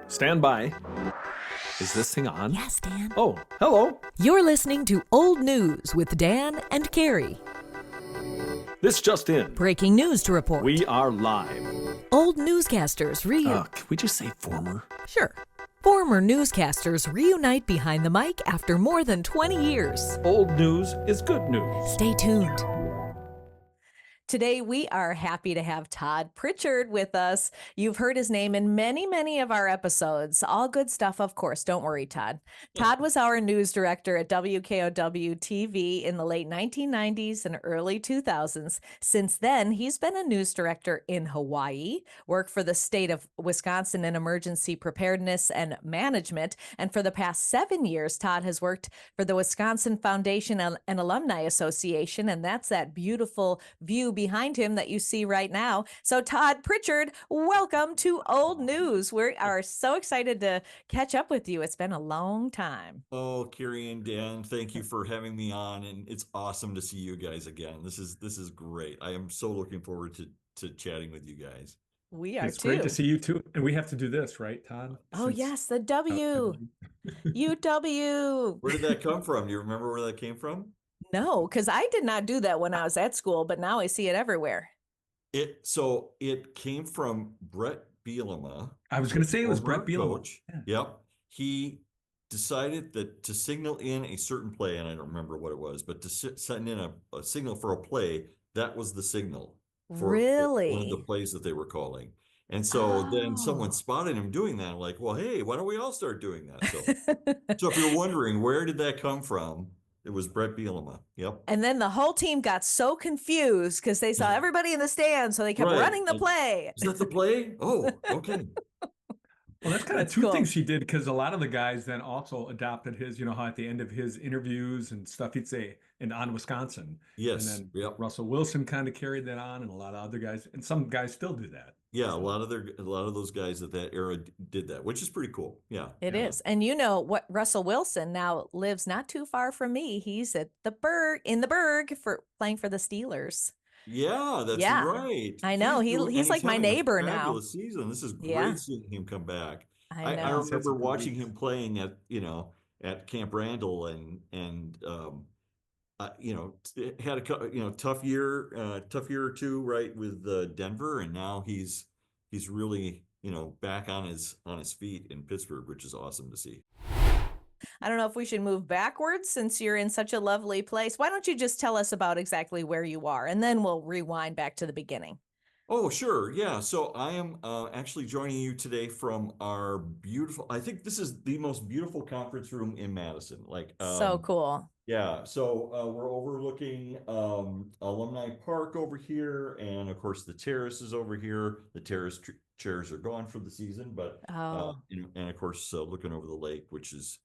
Stand by. Is this thing on? Yes, Dan. Oh, hello. You're listening to Old News with Dan and Carrie. This just in. Breaking news to report. We are live. Old newscasters Can we just say former? Sure. Former newscasters reunite behind the mic after more than 20 years. Old news is good news. Stay tuned. Today, we are happy to have Tod Pritchard with us. You've heard his name in many of our episodes. All good stuff, of course. Don't worry, Tod. Tod was our news director at WKOW TV in the late 1990s and early 2000s. Since then, he's been a news director in Hawaii, worked for the state of Wisconsin in emergency preparedness and management. And for the past 7 years, Tod has worked for the Wisconsin Foundation and Alumni Association. And that's that beautiful view behind him that you see right now. So Tod Pritchard, welcome to Old News. We are so excited to catch up with you. It's been a long time. Oh, Carrie and Dan, thank you for having me on, and it's awesome to see you guys again. This is great. I am so looking forward to chatting with you guys. We are It's too. great to see you too. And we have to do this, right, Tod? Oh, yes, the W. UW. Where did that come from? Do you remember where that came from? No, because I did not do that when I was at school, but now I see it everywhere. It came from Brett Bielema. I was going to say it was former Brett Bielema. coach. Yep. He decided that to signal in a certain play, and I don't remember what it was, but to send in a signal for a play, that was the signal for Really? one of the plays that they were calling. And so then someone spotted him doing that, like, well, hey, why don't we all start doing that? So if you're wondering, where did that come from? It was Brett Bielema. Yep. And then the whole team got so confused because they saw everybody in the stands, so they kept Right. running the play. Is that the play? Oh, okay. Well, that's kind of That's two cool. things he did, because a lot of the guys then also adopted his, how at the end of his interviews and stuff, he'd say, and on Wisconsin. Yes. And then Yep. Russell Wilson kind of carried that on, and a lot of other guys, and some guys still do that. Yeah, a lot of those guys at that era did that, which is pretty cool. Yeah. It yeah. is. And you know what? Russell Wilson now lives not too far from me. He's at the Berg for playing for the Steelers. Yeah, that's Yeah, right. I know. He's like my having a neighbor now. fabulous season. This is great Yeah. seeing him come back. I know. I He's had remember some good watching weeks. him playing at Camp Randall and had a tough year or two, right, with Denver, and now he's really back on his feet in Pittsburgh, which is awesome to see. I don't know if we should move backwards since you're in such a lovely place. Why don't you just tell us about exactly where you are, and then we'll rewind back to the beginning. Oh, sure. Yeah. So I am actually joining you today from our beautiful, I think this is the most beautiful conference room in Madison. So cool. Yeah. So we're overlooking Alumni Park over here. And of course, the terrace is over here. The terrace chairs are gone for the season, but and of course, looking over the lake, which is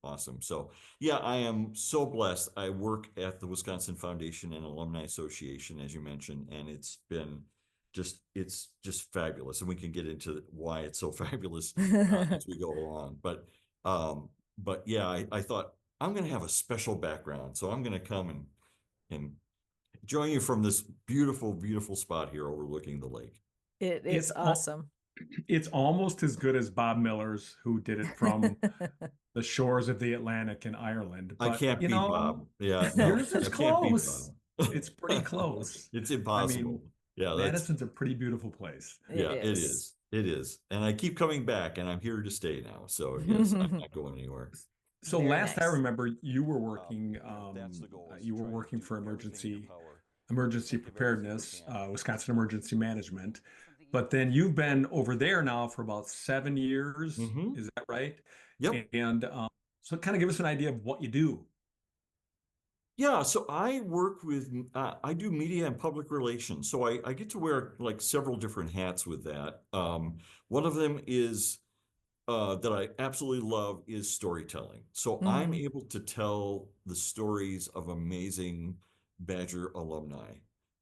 awesome. So yeah, I am so blessed. I work at the Wisconsin Foundation and Alumni Association, as you mentioned, and it's just fabulous, and we can get into why it's so fabulous as we go along. But yeah, I thought I'm going to have a special background, so I'm going to come and join you from this beautiful, beautiful spot here overlooking the lake. It is awesome. It's almost as good as Bob Miller's, who did it from the shores of the Atlantic in Ireland. I But, can't beat Bob. Yeah, no, yours is I can't beat close. Bob. It's pretty close. It's impossible. Yeah, Madison's a pretty beautiful place. Yeah, it is. It is. And I keep coming back, and I'm here to stay now. So yes, I'm not going anywhere. So Very last I nice. remember, you were working for emergency preparedness, Wisconsin Emergency Management, but then you've been over there now for about 7 years. Mhm. Is that right? Yep. And so kind of give us an idea of what you do. Yeah, so I work with, I do media and public relations. So I get to wear like several different hats with that. One of them is that I absolutely love is storytelling. So I'm able to tell the stories of amazing Badger alumni.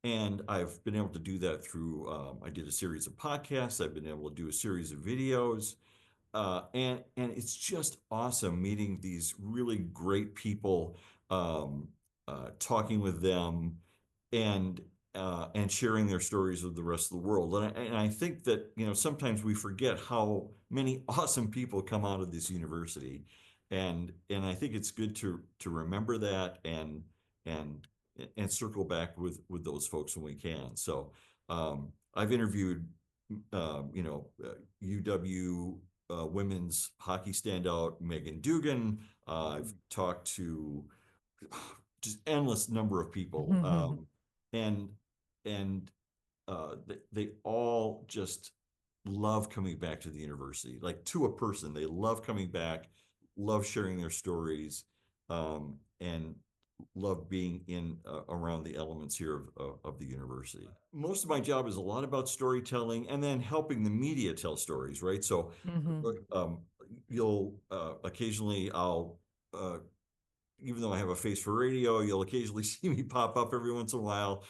And I've been able to do that through, I did a series of podcasts. I've been able to do a series of videos. And it's just awesome meeting these really great people, talking with them, and and sharing their stories with the rest of the world. And I think that, sometimes we forget how many awesome people come out of this university. And I think it's good to remember that and and circle back with those folks when we can. So I've interviewed UW women's hockey standout Megan Dugan. I've talked to just endless number of people, and they all just love coming back to the university. Like, to a person, they love coming back, love sharing their stories, and love being in around the elements here of the university. Most of my job is a lot about storytelling and then helping the media tell stories, right? So you'll occasionally, even though I have a face for radio, you'll occasionally see me pop up every once in a while,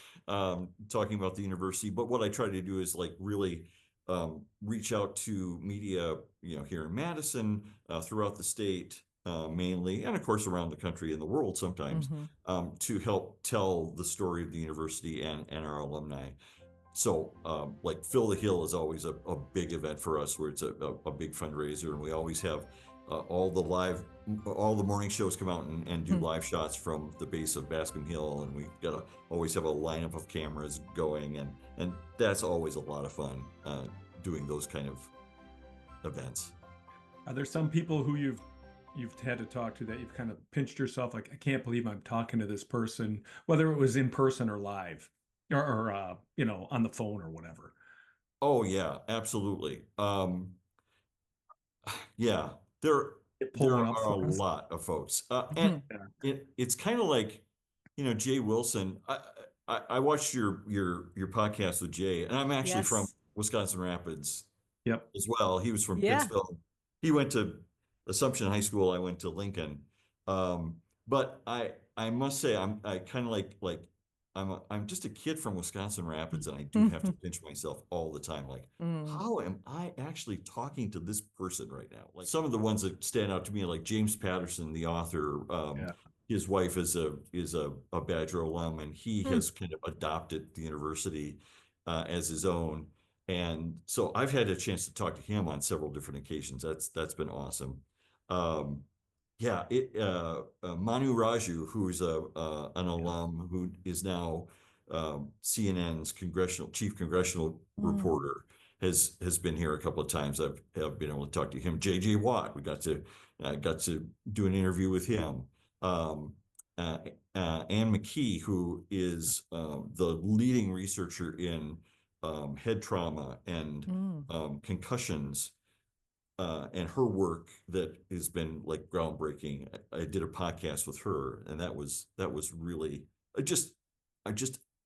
talking about the university. But what I try to do is like really reach out to media, here in Madison, throughout the state, mainly, and of course around the country and the world sometimes, to help tell the story of the university and our alumni. So like Fill the Hill is always a big event for us, where it's a big fundraiser, and we always have all the morning shows come out and do live shots from the base of Bascom Hill, and we gotta always have a lineup of cameras going, and that's always a lot of fun, doing those kind of events. Are there some people who you've had to talk to that you've kind of pinched yourself, like, I can't believe I'm talking to this person, whether it was in person or live, or on the phone or whatever? Oh yeah, absolutely. Yeah, there Pull one are up a for us. lot of folks, and it's kind of like, Jay Wilson. I watched your podcast with Jay, and I'm actually from Yes. Wisconsin Rapids Yep. as well. He was from Yeah. Pittsville. He went to Assumption High School. I went to Lincoln. But I must say, I kind of like I'm just a kid from Wisconsin Rapids, and I do have to pinch myself all the time. Like, how am I actually talking to this person right now? Like, some of the ones that stand out to me, like James Patterson, the author. Yeah. His wife is a Badger alum, and he has kind of adopted the university as his own. And so I've had a chance to talk to him on several different occasions. That's been awesome. Yeah, Manu Raju, who's an alum who is now CNN's chief congressional reporter, has been here a couple of times. I've been able to talk to him. J.J. Watt, we got to do an interview with him. Ann McKee, who is the leading researcher in head trauma and concussions, and her work that has been like groundbreaking. I did a podcast with her, and that was really I'm just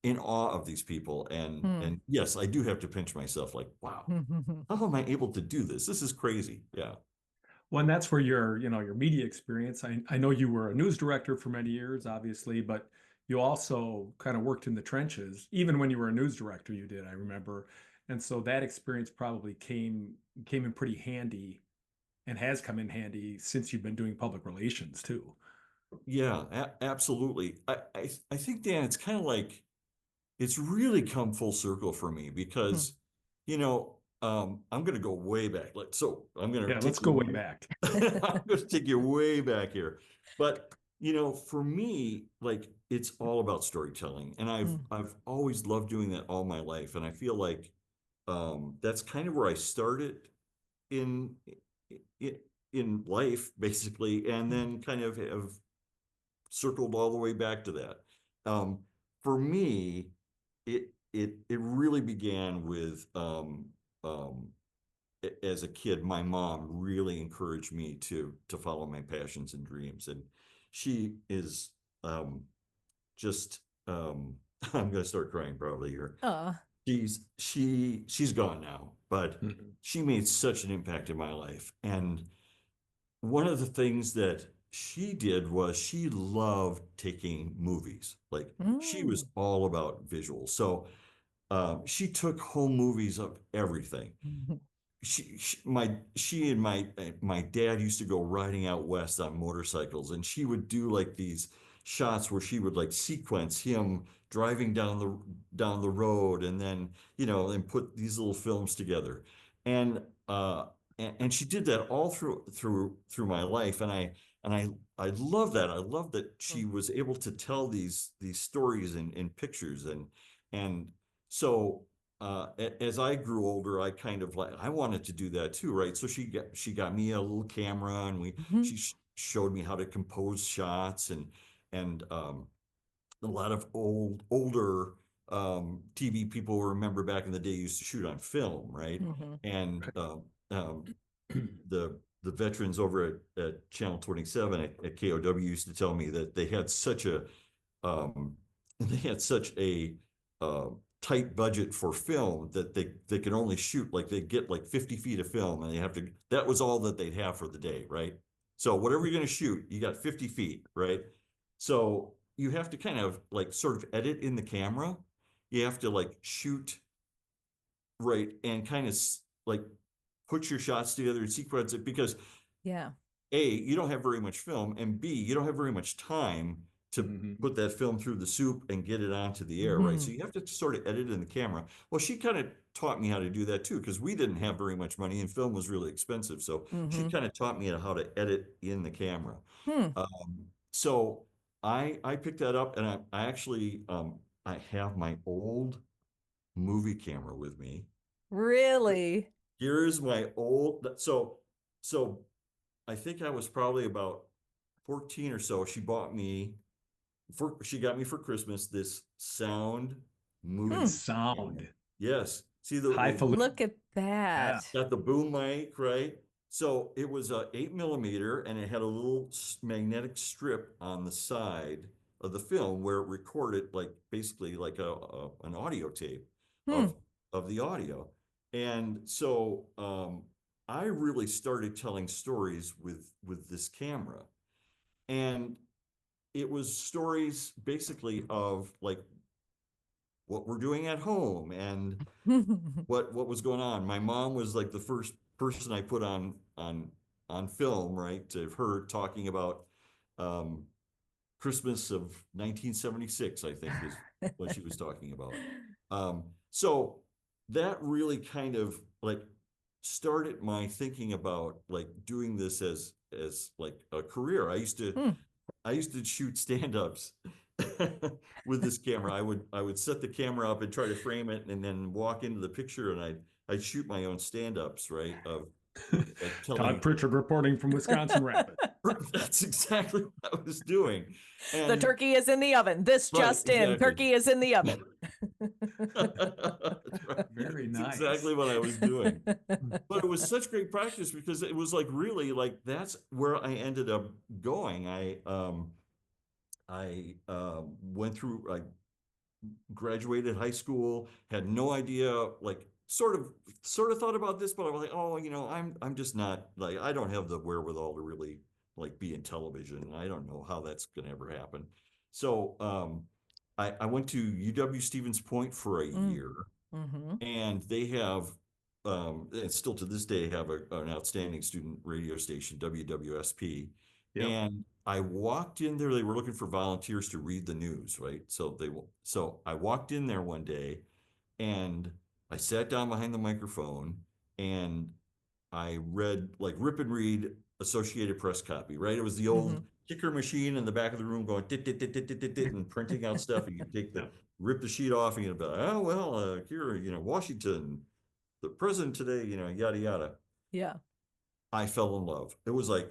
in awe of these people. And yes, I do have to pinch myself, like, wow, how am I able to do this? This is crazy. Yeah. Well, and that's where your media experience. I know you were a news director for many years, obviously, but you also kind of worked in the trenches. Even when you were a news director, you did, I remember. And so that experience probably came in pretty handy, and has come in handy since you've been doing public relations too. Yeah, absolutely. I think, Dan, it's kind of like, it's really come full circle for me because, I'm going to go way back. Let's go way back. I'm going to take you way back here. But, for me, like, it's all about storytelling. And I've always loved doing that all my life. And I feel like that's kind of where I started in life, basically, and then kind of have circled all the way back to that. For me, it really began with, as a kid, my mom really encouraged me to follow my passions and dreams, and she is just I'm gonna start crying probably here. She's gone now, but she made such an impact in my life. And one of the things that she did was she loved taking movies. Like, she was all about visuals. So she took home movies of everything. She and my dad used to go riding out west on motorcycles, and she would do like these shots where she would like sequence him driving down the road, and then, you know, and put these little films together. And and she did that all through my life. I love that. I love that she was able to tell these stories in pictures. And so as I grew older, I kind of like, I wanted to do that too, right? So she got me a little camera, and she showed me how to compose shots, and a lot of older TV people remember back in the day used to shoot on film, right? And the veterans over at Channel 27 at KOW used to tell me that they had such a um, they had such a tight budget for film that they could only shoot, like, they get like 50 feet of film, and that was all that they'd have for the day, right? So whatever you're going to shoot, you got 50 feet, right? So you have to kind of like sort of edit in the camera. You have to like shoot right, and kind of like put your shots together and sequence it, because Yeah. A, you don't have very much film, and B, you don't have very much time to put that film through the soup and get it onto the air, right? So you have to sort of edit in the camera. Well, she kind of taught me how to do that too, because we didn't have very much money and film was really expensive. So she kind of taught me how to edit in the camera. So I picked that up, and I actually I have my old movie camera with me. Really? Here's my old, so I think I was probably about 14 or so. She got me for Christmas this sound movie Sound. camera. Yes. See Highfalutin. Look at that. got the boom mic, right? So it was a 8 millimeter, and it had a little magnetic strip on the side of the film where it recorded, like, basically like an audio tape of the audio. And so I really started telling stories with this camera. And it was stories basically of like what we're doing at home and what was going on. My mom was like the first person I put on film, right? To her talking about Christmas of 1976, I think is what she was talking about. So that really kind of like started my thinking about like doing this as like a career. I used to shoot stand-ups with this camera. I would set the camera up and try to frame it, and then walk into the picture, and I'd shoot my own stand-ups, right? Of Tod Pritchard reporting from Wisconsin Rapids. That's exactly what I was doing. And the turkey is in the oven. This right, just in. exactly. Turkey is in the oven. That's right. Very That's nice. exactly what I was doing. But it was such great practice, because it was like really like that's where I ended up going. I went through, I graduated high school, had no idea, like sort of thought about this, but I was like, oh, you know, I'm just not, like, I don't have the wherewithal to really like be in television. I don't know how that's gonna ever happen. So I went to UW Stevens Point for a year, and they have and still to this day have an outstanding student radio station, WWSP. Yep. And I walked in there, they were looking for volunteers to read the news, right? So I walked in there one day, and I sat down behind the microphone, and I read, like, rip and read Associated Press copy, right? It was the old kicker machine in the back of the room going dit, dit, dit, dit, dit, dit, dit, and printing out stuff. And you take rip the sheet off, and you'd be like, oh, well, here, you know, Washington, the president today, you know, yada, yada. Yeah. I fell in love. It was like,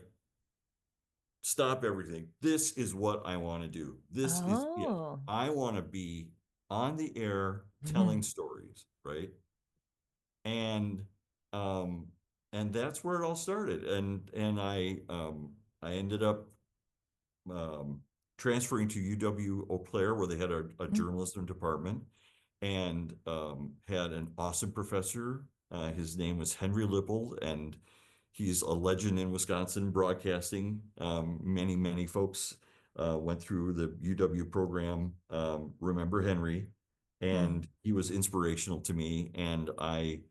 stop everything. This is what I want to do. This is it. I want to be on the air telling stories, right? And that's where it all started. And I ended up transferring to UW Eau Claire, where they had a journalism department, and had an awesome professor. His name was Henry Lippold, and he's a legend in Wisconsin broadcasting. Many folks went through the UW program, remember Henry, and he was inspirational to me. And I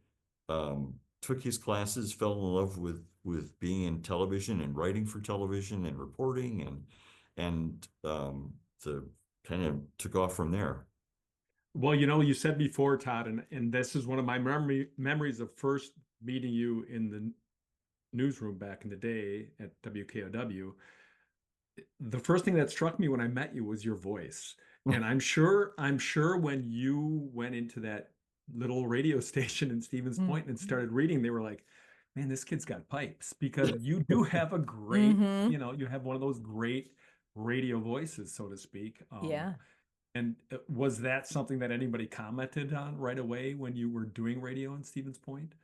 took his classes, fell in love with being in television and writing for television and reporting, and the kind of took off from there. Well, you said before, Todd, and this is one of my memories of first meeting you in the newsroom back in the day at WKOW. The first thing that struck me when I met you was your voice. And I'm sure when you went into that little radio station in Stevens Point and started reading, they were like, man, this kid's got pipes, because you do have a great, Mm-hmm. you have one of those great radio voices, so to speak. Yeah. And was that something that anybody commented on right away when you were doing radio in Stevens Point?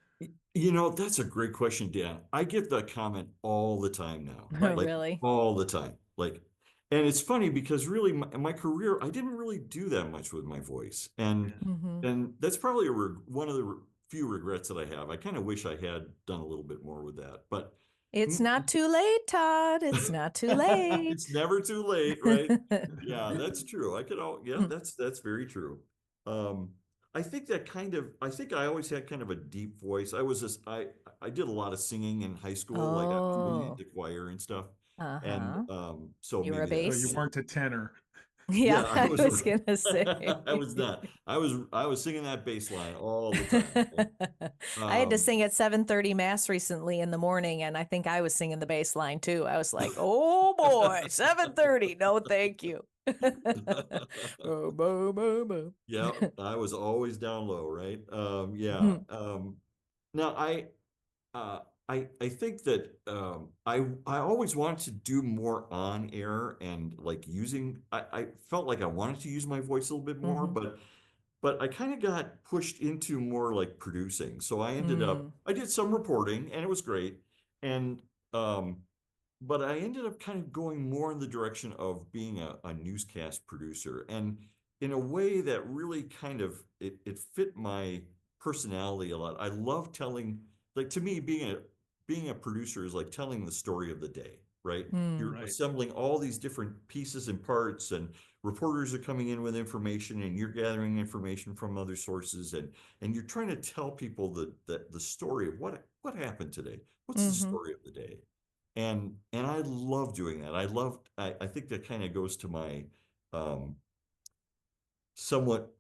That's a great question, Dan. I get that comment all the time now, Oh, like really? all the time. And it's funny because really my career, I didn't really do that much with my voice. And Mm-hmm. and that's probably one of the few regrets that I have. I kind of wish I had done a little bit more with that, but It's not too late, Todd. It's not too late. it's never too late, right? Yeah, that's true. Yeah, that's very true. Um, I think I always had kind of a deep voice. I did a lot of singing in high school, like I was really Oh, into choir and stuff. And uh-huh. so You were a maybe So that's you bass? weren't a tenor. Yeah, yeah, I I was was gonna say. I was not. I was singing that bass line all the time. I had to Um, sing at 7:30 mass recently in the morning, and I think I was singing the bass line too. I was like, "Oh boy, 7:30. No, thank you." Boom, boom, boom, boom. yeah, I was always down low, right? Yeah. Mhm. Now uh, I think that I always wanted to do more on air and like I felt like I wanted to use my voice a little bit more, Mhm. but I kind of got pushed into more like producing. So Mm. I did some reporting and it was great. And um, but I ended up kind of going more in the direction of being a newscast producer, and in a way that really kind of it fit my personality a lot. I love telling, like to me, being a producer is like telling the story of the day, right? Mm. You're Right. assembling all these different pieces and parts, and reporters are coming in with information, and you're gathering information from other sources, and you're trying to tell people the story of what happened today. What's the Mhm. story of the day? And I love doing that. I think that kind of goes to my um somewhat,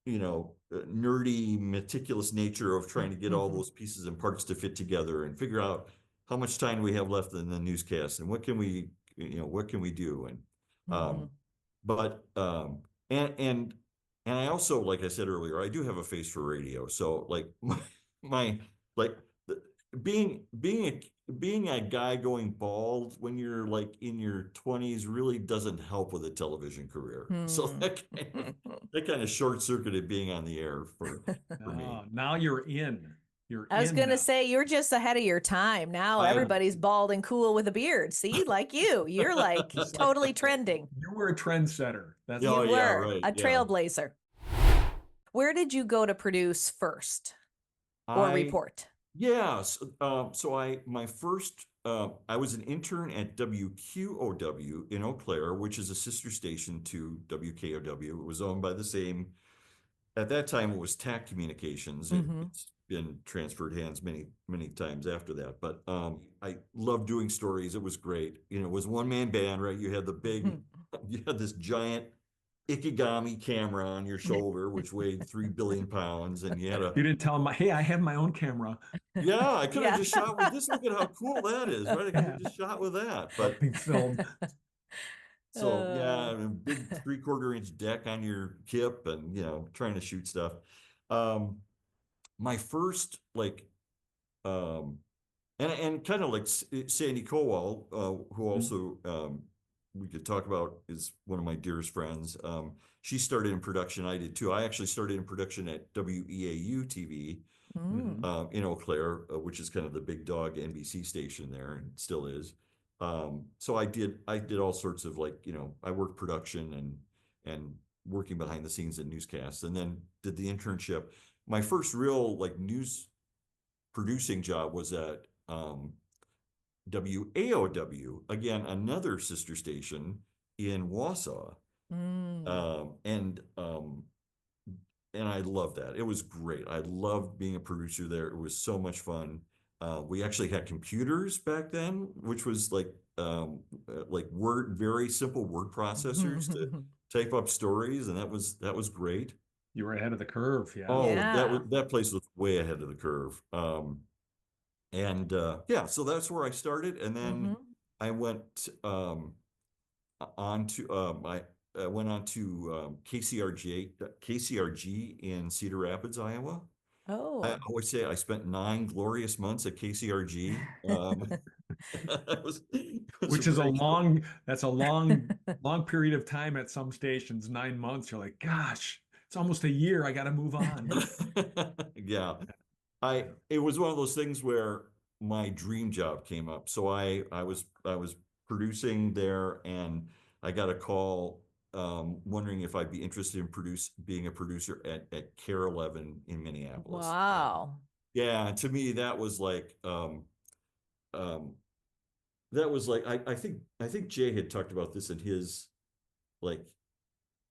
nerdy, meticulous nature of trying to get all Mhm. those pieces and parts to fit together and figure out how much time we have left in the newscast and what can we do? And um Mhm. but and and I also, like I said earlier, I do have a face for radio. So like my like the, being a guy going bald when you're like in your 20s really doesn't help with a television career. So Hmm. that kind of short-circuited being on the air for me. Now you're in. You're I was in gonna now. say you're just ahead of your time. Now I everybody's bald and cool with a beard. See, like you, you're like totally trending. You were a trendsetter. That's Oh You for yeah, sure. were right. a Yeah. trailblazer. Where did you go to produce first or I report? Yes. So I was an intern at WQOW in Eau Claire, which is a sister station to WKOW. It was owned by the same, at that time it was TAC Communications. Hmm. It's been transferred hands many, many times after that. But I loved doing stories. It was great. It was one man band, right? You had this giant Ikegami camera on your shoulder, which weighed 3 billion pounds, and you had a You didn't tell them, hey, I have my own camera. yeah, I could have Yeah. just shot with this. Look at how cool that is, right? I could have Yeah. just shot with that. But Helping film. so Uh, yeah, a big 3/4 inch deck on your hip and trying to shoot stuff. Um, my first like um and kind of like Sandy Kowal, who also we could talk about, is one of my dearest friends. She started in production. I did too. I actually started in production at WEAU TV mm, in Eau Claire, which is kind of the big dog NBC station there, and still is. So I did all sorts of like, I worked production and working behind the scenes in newscasts, and then did the internship. My first real like news producing job was at WAOW, again, another sister station in Wausau. mm. Um, and um, and I loved that. It was great. I loved being a producer there. It was so much fun. We actually had computers back then, which was like very simple word processors to type up stories, and that was great. You were ahead of the curve. Yeah. Oh, Yeah. that place was way ahead of the curve. Yeah, so that's where I started, and then Mhm. I went on to I went on to KCRG in Cedar Rapids, Iowa. I Oh. always say I spent 9 glorious months at KCRG. It was a Which is very that's a long period of time at some stations, 9 months. You're like, gosh, it's almost a year. I got to move on. yeah. It was one of those things where my dream job came up. So I was producing there, and I got a call wondering if I'd be interested in being a producer at Care 11 in Minneapolis. Wow. Yeah, to me um I think Jay had talked about this in his, like,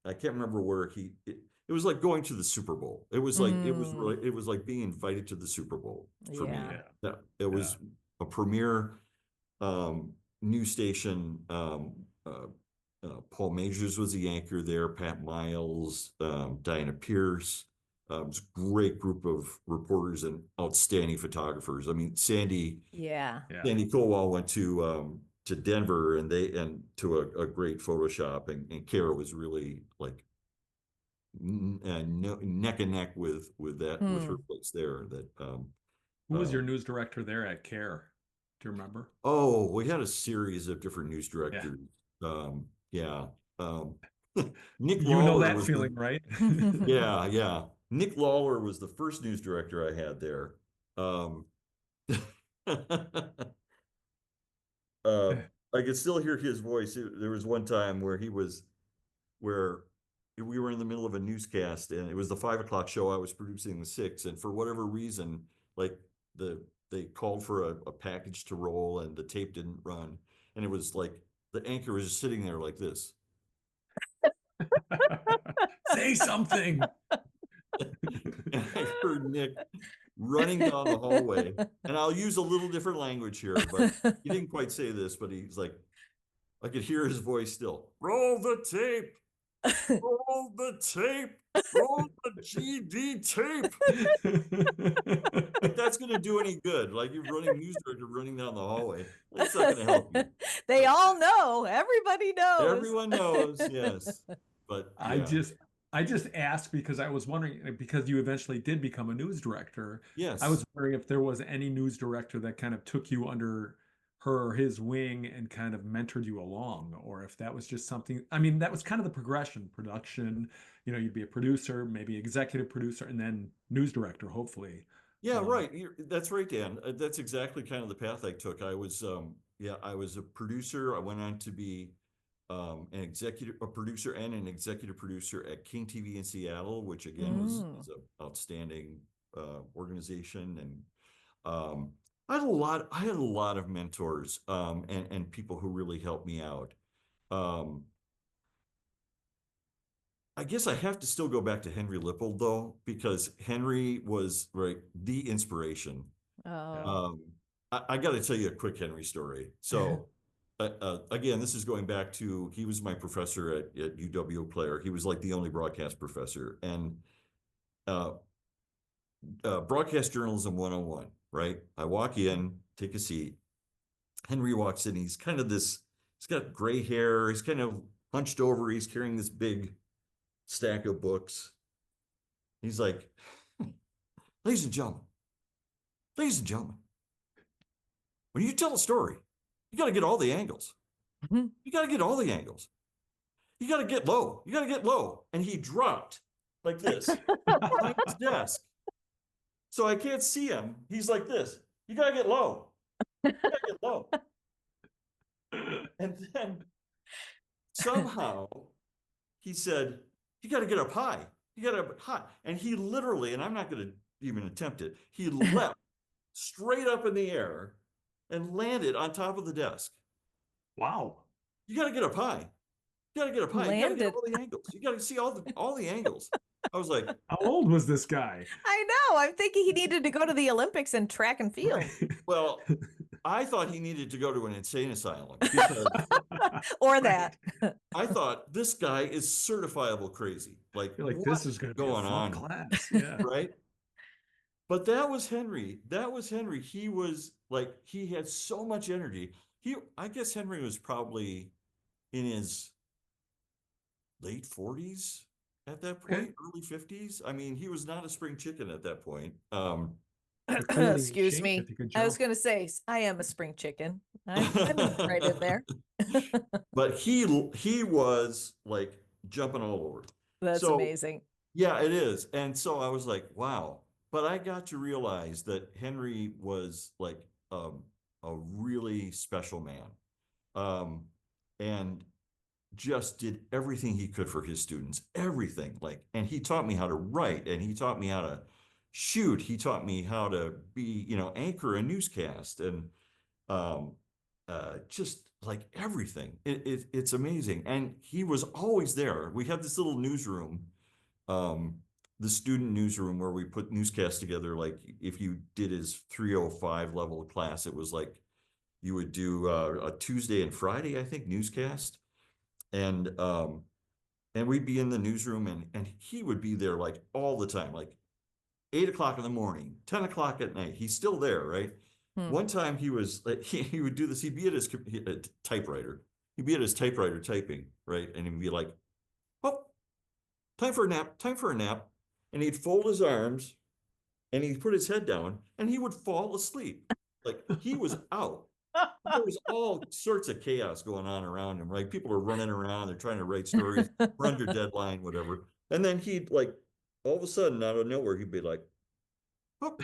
I can't remember where it was like going to the Super Bowl. Mm. It was like being invited to the Super Bowl for me. Yeah. Yeah. That it Yeah. was a premier news station. Paul Majors was the anchor there, Pat Miles, Diana Pierce. It was a great group of reporters and outstanding photographers. I mean, Yeah. Yeah. Sandy Kowal went to Denver, and to a great photo shop, and Kara was really like neck and neck with her Hmm. place there. That Who was your um, news director there at Care? Do you remember? oh, we had a series of different news Yeah. directors. Yeah. Um, Nick You know Lawler that was feeling, right? yeah. Nick Lawler was the first news director I had there. Um, uh, I could still hear his voice. There was one time where we were in the middle of a newscast, and it was the 5 o'clock show. I was producing the 6, and for whatever reason, like they called for a package to roll, and the tape didn't run, and it was like the anchor was just sitting there like this. Say something. And I heard Nick running down the hallway, and I'll use a little different language here, but he didn't quite say this, but he's like, I could hear his voice still. Roll the tape. Roll the tape. Roll the GD tape. If that's going to do any good, like you're running news director running down the hallway, it's not going to help you. They But all know. Everybody knows. everyone knows, yes. But I yeah, just I just asked because I was wondering, because you eventually did become a news director. I yes. was wondering if there was any news director that kind of took you under her or his wing and kind of mentored you along, or if that was just something. I mean, that was kind of the progression, production. You'd be a producer, maybe executive producer, and then news director, hopefully. Yeah, Um, right. That's right, Dan. That's exactly kind of the path I took. I was a producer. I went on to be a producer and an executive producer at King TV in Seattle, which again Mm. is an outstanding organization. And I had a lot of mentors and people who really helped me out. Um, I guess I have to still go back to Henry Lippold though, because Henry was right the inspiration. yeah. Oh. Um, I got to tell you a quick Henry story. So, again, this is going back to he was my professor at UW Eau Claire. He was like the only broadcast professor, and uh, broadcast journalism 101, right? I walk in, take a seat. Henry walks in. He's got gray hair. He's kind of hunched over. He's carrying this big stack of books. He's like, ladies and gentlemen, ladies and gentlemen, when you tell a story, you got to get all the angles. You got to get all the angles. You got to get low. You got to get low. And he dropped like this behind his desk. So I can't see him. He's like this. You got to get low. You got to get low. And then somehow he said, you got to get up high. You got to get up high. And he literally, and I'm not going to even attempt it, he leapt straight up in the air and landed on top of the desk. Wow. You got to get up high. You got to get up high. You got to get Landed. all the angles. You got to see all the angles. I was like, How old was this guy? I know. I'm thinking he needed to go to the Olympics in track and field. well, I thought he needed to go to an insane asylum because Or that. I thought this guy is certifiable crazy. Like, You're like, what's this is going to be a going fun on, class. Yeah. right? But that was Henry. That was Henry. He was like, he had so much energy. I guess Henry was probably in his late 40s at that Okay. point, early 50s. I mean, he was not a spring chicken at that point. But clearly in Excuse shape me. to take a I was jump. going to say, I am a spring chicken. I'm right in there. But he was like jumping all over. That's So amazing. yeah, it is. And so I was like, wow. But I got to realize that Henry was like a really special man. And just did everything he could for his students, everything. Like, and he taught me how to write, and he taught me how to shoot. He taught me how to be, anchor a newscast, and um, just like everything. It's amazing. And he was always there. We had this little newsroom, um, the student newsroom where we put newscasts together. Like if you did his 305 level class, it was like you would do a Tuesday and Friday, I think, newscast. And we'd be in the newsroom, and he would be there like all the time, like 8 o'clock in the morning, 10 o'clock at night. He's still there, right? Hmm. One time he was like, he would do this. He'd be at his typewriter. He'd be at his typewriter typing, right? And he'd be like, oh, time for a nap, time for a nap. And he'd fold his arms and he'd put his head down and he would fall asleep. Like he was out. There was all sorts of chaos going on around him, right? People are running around, they're trying to write stories, we're under deadline, whatever. And then he'd like, all of a sudden, out of nowhere, he'd be like, oh,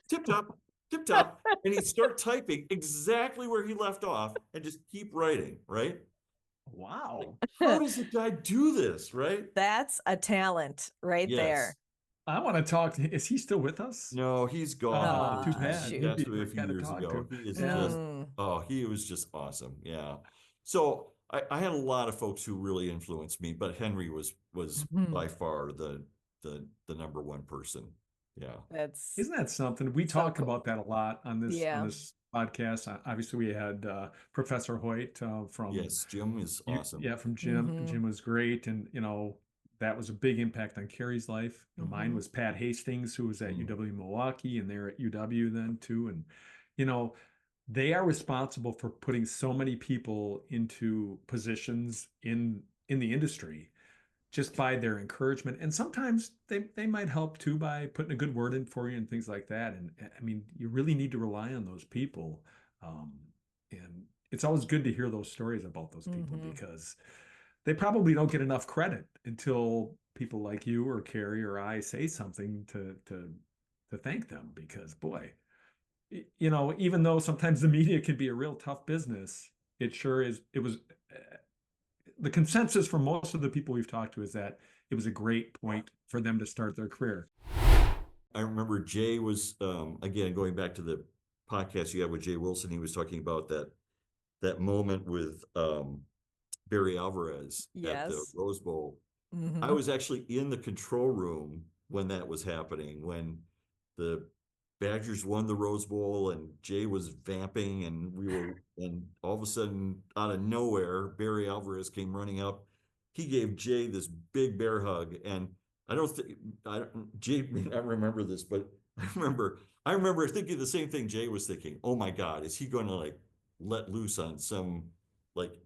tip top, tip top. And he'd start typing exactly where he left off and just keep writing, right? Wow. How does the guy do this, right? That's a talent right Yes. there. I want to talk to, is he still with us? No, he's gone. Too He bad. shoot. He'd be passed away a a few guy to years talk ago. to. He is Yeah. just, he was just awesome. Yeah. So I had a lot of folks who really influenced me, but Henry was Mhm. by far the number one person. Yeah. That's Isn't that something? We So talk cool. about that a lot on Yeah. this podcast. Obviously, we had Professor Hoyt from Yes, Jim is awesome. yeah, from Jim. Mhm. Jim was great, and that was a big impact on Carrie's life. Mine Mhm. was Pat Hastings, who was at Mm. UW Milwaukee, and they're at UW then too. And they are responsible for putting so many people into positions in the industry just by their encouragement. And sometimes they might help too by putting a good word in for you and things like that. And I mean, you really need to rely on those people. And it's always good to hear those stories about those people Mhm. because they probably don't get enough credit until people like you or Carrie or I say something to thank them. Because boy, even though sometimes the media can be a real tough business, it sure is. It was the consensus from most of the people we've talked to is that it was a great point for them to start their career. I remember Jay was, again, going back to the podcast you had with Jay Wilson, he was talking about that moment with Barry Alvarez at the Yes. Rose Bowl. I Mhm. was actually in the control room when that was happening, when the Badgers won the Rose Bowl and Jay was vamping and all of a sudden out of nowhere, Barry Alvarez came running up. He gave Jay this big bear hug. And Jay may not remember this, but I remember thinking the same thing Jay was thinking. Oh my God, is he going to like let loose on some like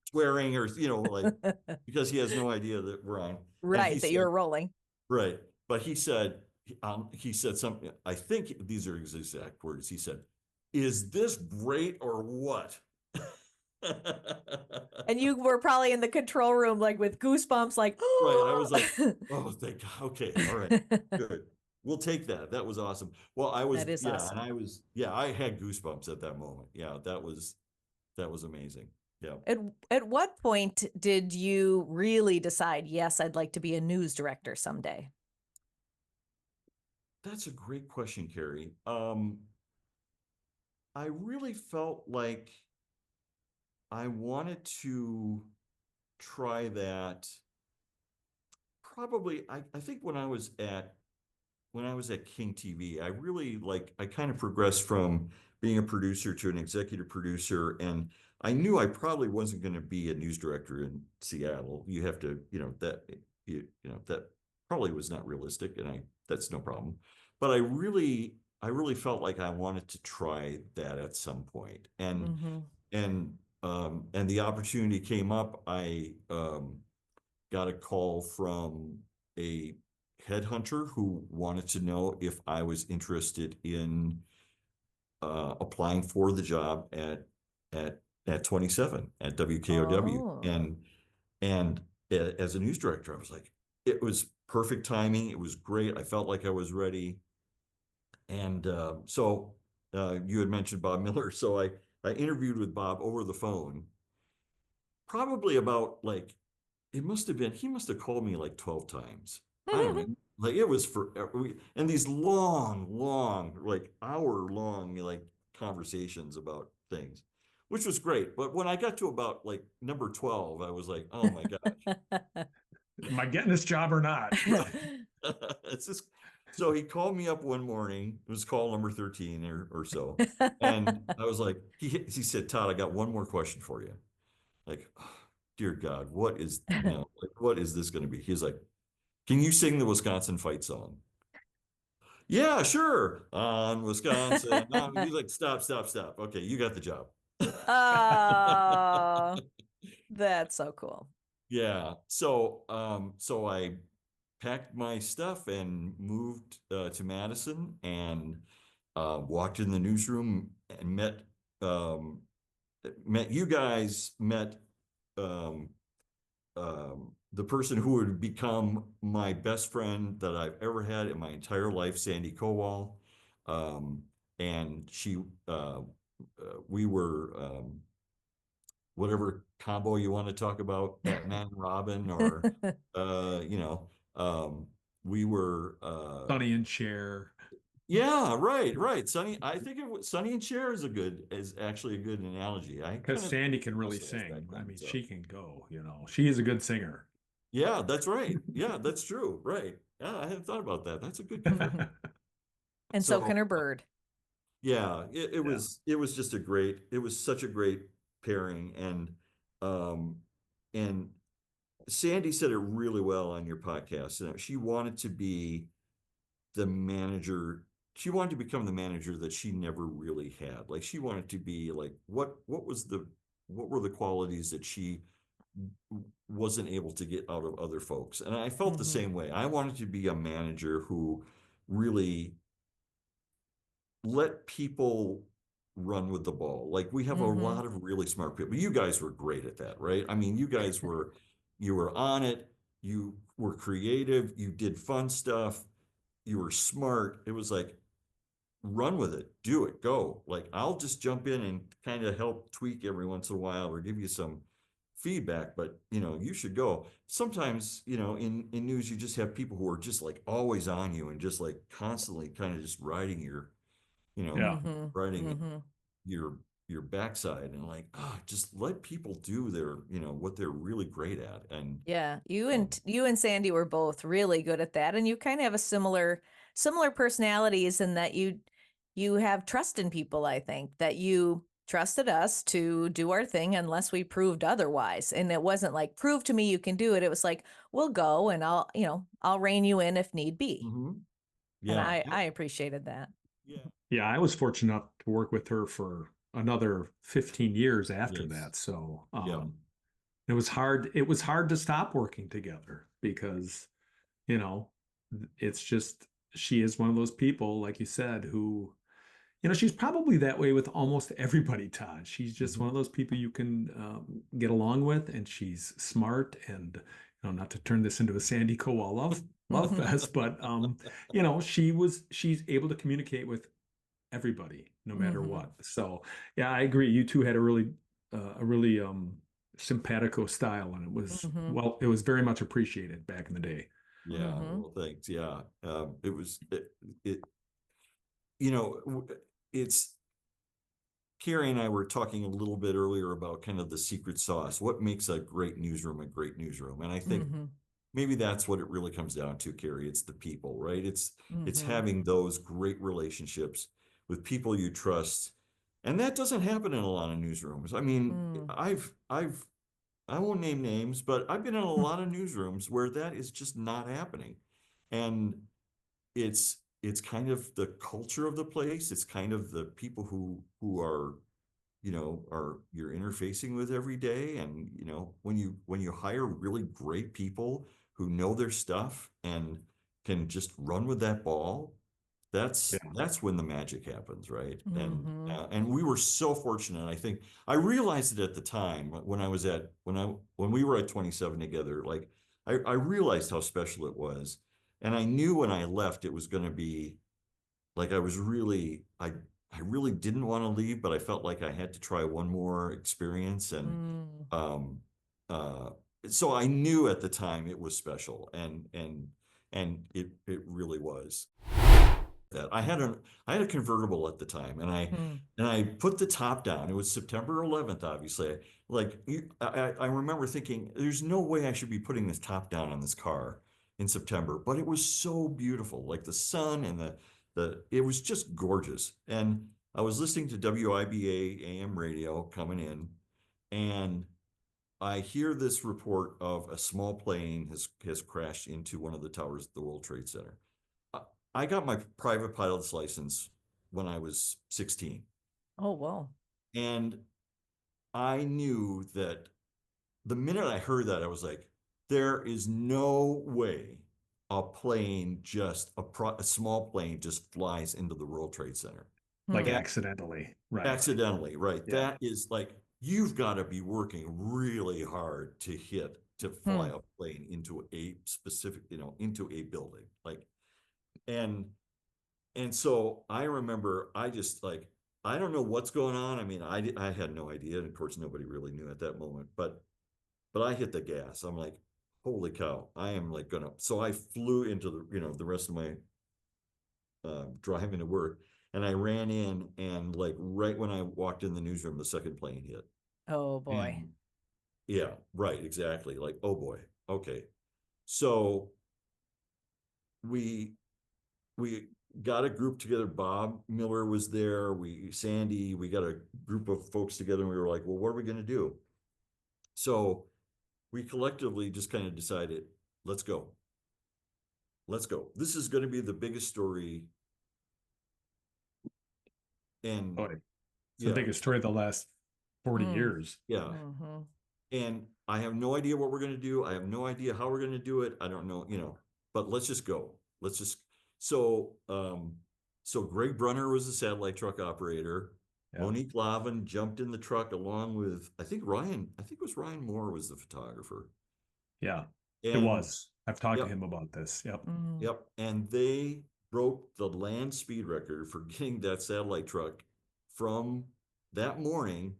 swearing or like because he has no idea that we're on. And he Right, that said, you're rolling. right, but he said something. I think these are his exact words. He said, "Is this great or what?" And you were probably in the control room, like with goosebumps, like, Right, I was like, "Oh, thank God. Okay, all right, good. We'll take that. That was awesome." Well, That is yeah, awesome. and I had goosebumps at that moment. Yeah, that was amazing. Yeah. At what point did you really decide, yes, I'd like to be a news director someday? That's a great question, Carrie. I really felt like I wanted to try that. Probably, I think when I was at when I was at King TV, I really I kind of progressed from being a producer to an executive producer, and I knew I probably wasn't going to be a news director in Seattle. You have to, that probably was not realistic, and that's no problem. But I really felt like I wanted to try that at some point, and the opportunity came up. I got a call from a headhunter who wanted to know if I was interested in applying for the job at 27 at WKOW. Oh. And as a news director, I was like, it was perfect timing. It was great. I felt like I was ready. And so you had mentioned Bob Miller. So I interviewed with Bob over the phone, probably about he must have called me like 12 times. I don't know. Like it was and these long, like hour-long, conversations about things, which was great. But when I got to about like number 12, I was like, oh my gosh. Am I getting this job or not? It's just so he called me up one morning. It was call number 13 or so. And I was like, he said, Todd, I got one more question for you. Like, oh, dear God, what is what is this going to be? He's like, can you sing the Wisconsin fight song? Yeah, sure. On Wisconsin. He's like, stop. Okay, you got the job. Oh, that's so cool. Yeah. So I packed my stuff and moved to Madison and walked in the newsroom and met you guys, met um, the person who would become my best friend that I've ever had in my entire life, Sandy Kowal. And we were, whatever combo you want to talk about, Batman and Robin, or, we were, Sonny and Cher. yeah, right. I think Sonny and Cher is actually a good analogy. Because Sandy can really sing. I mean, she can go, she is a good singer. Yeah, that's right. Yeah, that's true. Right. Yeah, I hadn't thought about that. That's a good point. And so can her bird. Yeah, it was just it was such a great pairing. And Sandy said it really well on your podcast. She wanted to be the manager. She wanted to become the manager that she never really had. Like she wanted to be like, what were the qualities that she wasn't able to get out of other folks? And I felt the same way. I wanted to be a manager who really let people run with the ball. Like we have a lot of really smart people. You guys were great at that, right? I mean, you were on it. You were creative. You did fun stuff. You were smart. It was like, run with it, do it, go. Like I'll just jump in and kind of help tweak every once in a while or give you some feedback, but you should go. Sometimes, in news, you just have people who are just like always on you and just like constantly kind of just riding your, riding your backside, and like, just let people do their, what they're really great at. And yeah, you and Sandy were both really good at that, and you kind of have a similar personalities in that you have trust in people. I think that you trusted us to do our thing unless we proved otherwise, and it wasn't like, prove to me you can do it. It was like, we'll go and I'll rein you in if need be. Yeah, and I appreciated that. Yeah, I was fortunate enough to work with her for another 15 years after Yes. that. So Yeah. it was hard to stop working together because, it's just, she is one of those people, like you said, who, she's probably that way with almost everybody, Todd. She's just one of those people you can get along with, and she's smart, and not to turn this into a Sandy Kowal love fest, but she's able to communicate with everybody no matter what. So yeah, I agree. You two had a really simpatico style, and it was very much appreciated back in the day. Yeah, well, thanks. Yeah, it's Carrie and I were talking a little bit earlier about kind of the secret sauce. What makes a great newsroom a great newsroom? And I think maybe that's what it really comes down to, Carrie. It's the people, right? It's Mhm. having those great relationships with people you trust. And that doesn't happen in a lot of newsrooms. I mean, Mm. I won't name names, but I've been in a lot of newsrooms where that is just not happening. And it's kind of the culture of the place. It's kind of the people who are, are you're interfacing with every day. And, when you hire really great people who know their stuff and can just run with that ball, Yeah. that's when the magic happens, right? Mhm. And we were so fortunate. I think I realized it at the time when when we were at 27 together. Like I realized how special it was, and I knew when I left it was going to be like I really didn't want to leave, but I felt like I had to try one more experience, and Mm. um, uh, so I knew at the time it was special, and it really was. That I had a convertible at the time, Mm. and I put the top down. It was September 11th, obviously. Like I remember thinking, there's no way I should be putting this top down on this car in September, but it was so beautiful, like the sun and the it was just gorgeous. And I was listening to WIBA AM radio coming in, and I hear this report of a small plane has crashed into one of the towers at the World Trade Center. I I got my private pilot's license when I was 16, Oh, whoa. and I knew that the minute I heard that, I was like, there is no way a small plane just flies into the World Trade Center. Like Hmm. That accidentally, right? accidentally, right? Yeah. That is like, you've got to be working really hard to fly Hmm. a plane into a specific, into a building. And And so I remember I just like, I don't know what's going on. I mean, I had no idea. And of course, nobody really knew at that moment, but I hit the gas. I'm like, holy cow, I am like so I flew into the rest of my driving to work, and I ran in, and like right when I walked in the newsroom, the second plane hit. Oh, boy. And yeah, right, exactly. Like, oh boy. Okay. So we we got a group together. Bob Miller was there. Sandy, we got a group of folks together, and we were like, well, what are we going to do? So we collectively just kind of decided, let's go. Let's go. This is going to be the biggest story. And Oh, it's the yeah, biggest story of the last 40 Mm. years. yeah. Mhm. And I have no idea what we're going to do. I have no idea how we're going to do it. I don't know, but let's just go. Let's just, so, so Greg Brunner was the satellite truck operator. Yeah. Monique Lavin jumped in the truck along with, I think it was Ryan Moore was the photographer. Yeah, it And was. I've talked to yep, him about this. Yep. Mm. yep. And they broke the land speed record for getting that satellite truck from that morning,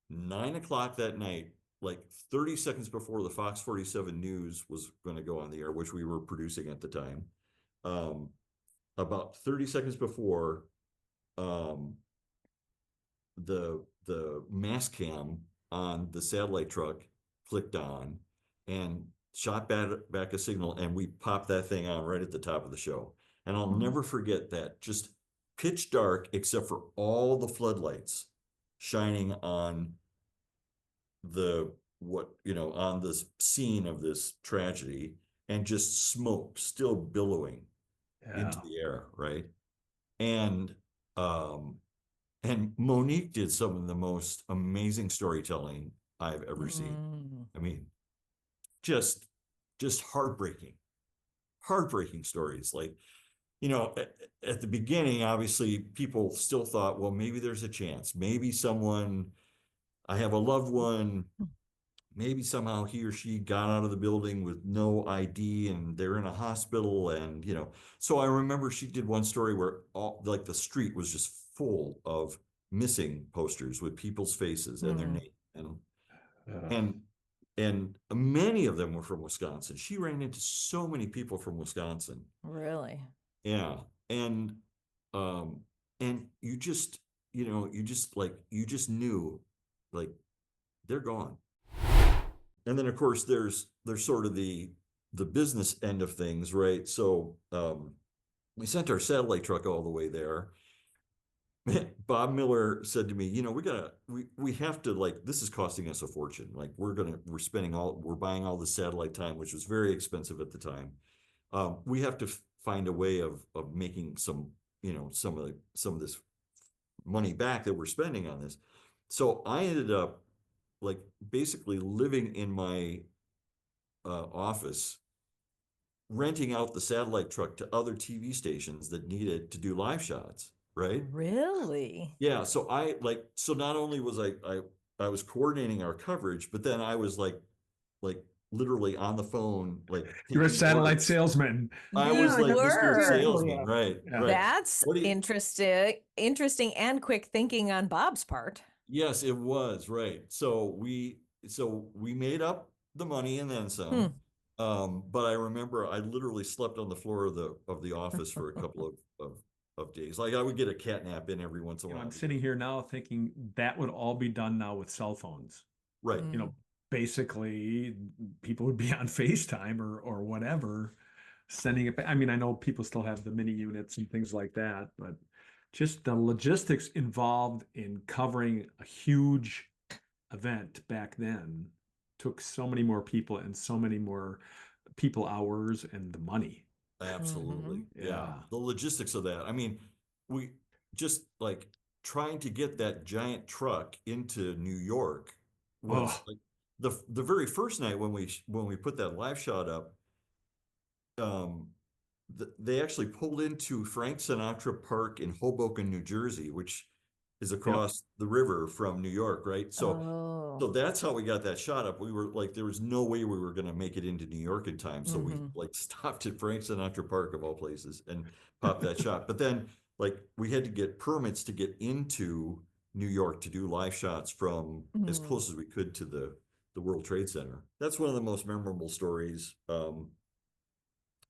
9 o'clock that night, like 30 seconds before the Fox 47 News was going to go on the air, which we were producing at the time. About 30 seconds before, um, the mass cam on the satellite truck clicked on and shot back a signal, and we popped that thing on right at the top of the show. And I'll Mhm. never forget that, just pitch dark except for all the floodlights shining on on this scene of this tragedy, and just smoke still billowing into Yeah. the air, right? And um and Monique did some of the most amazing storytelling I've ever seen. Mm. I mean, just just heartbreaking stories. Like, at the beginning, obviously people still thought, well, maybe there's a chance, maybe I have a loved one, maybe somehow he or she got out of the building with no ID, and they're in a hospital. And so I remember she did one story where all like the street was just full of missing posters with people's faces and their Mm. name, and Uh, and and many of them were from Wisconsin. She ran into so many people from Wisconsin. Really? Yeah. And um and you just knew, like, they're gone. And then of course there's sort of the business end of things, right? So we sent our satellite truck all the way there. Bob Miller said to me, we have to, like, this is costing us a fortune. Like, we're buying all the satellite time, which was very expensive at the time. We have to find a way of making some, some of this money back that we're spending on this. So I ended up, like, basically living in my office, renting out the satellite truck to other TV stations that needed to do live shots, right? Really? Yeah, so not only was I was coordinating our coverage, but then I was like literally on the phone, like You're a taking satellite orders. salesman. I You was like Mr. were. Salesman, right, Yeah. right. That's What do you, interesting and quick thinking on Bob's part. yes, it was, right. So we made up the money and then Hmm. some. But I remember I literally slept on the floor of the office for a couple of days. Like, I would get a cat nap in every once in a while. I'm sitting here now thinking that would all be done now with cell phones. Right. Mm. Basically people would be on FaceTime or whatever, sending it back. I mean, I know people still have the mini units and things like that, but just the logistics involved in covering a huge event back then took so many more people and so many more people hours and the money. Absolutely. Yeah. Yeah. The logistics of that. I mean, we just, like, trying to get that giant truck into New York was Oh, like the very first night when we put that live shot up, um they actually pulled into Frank Sinatra Park in Hoboken, New Jersey, which is yep. across the river from New York, right? So Oh. that's how we got that shot up. We were like, there was no way we were going to make it into New York in time. So we, Hmm. like, stopped at Frank Sinatra Park of all places and popped that shot. But then, like, we had to get permits to get into New York to do live shots from as Mm. close as we could to the World Trade Center. That's one of the most memorable stories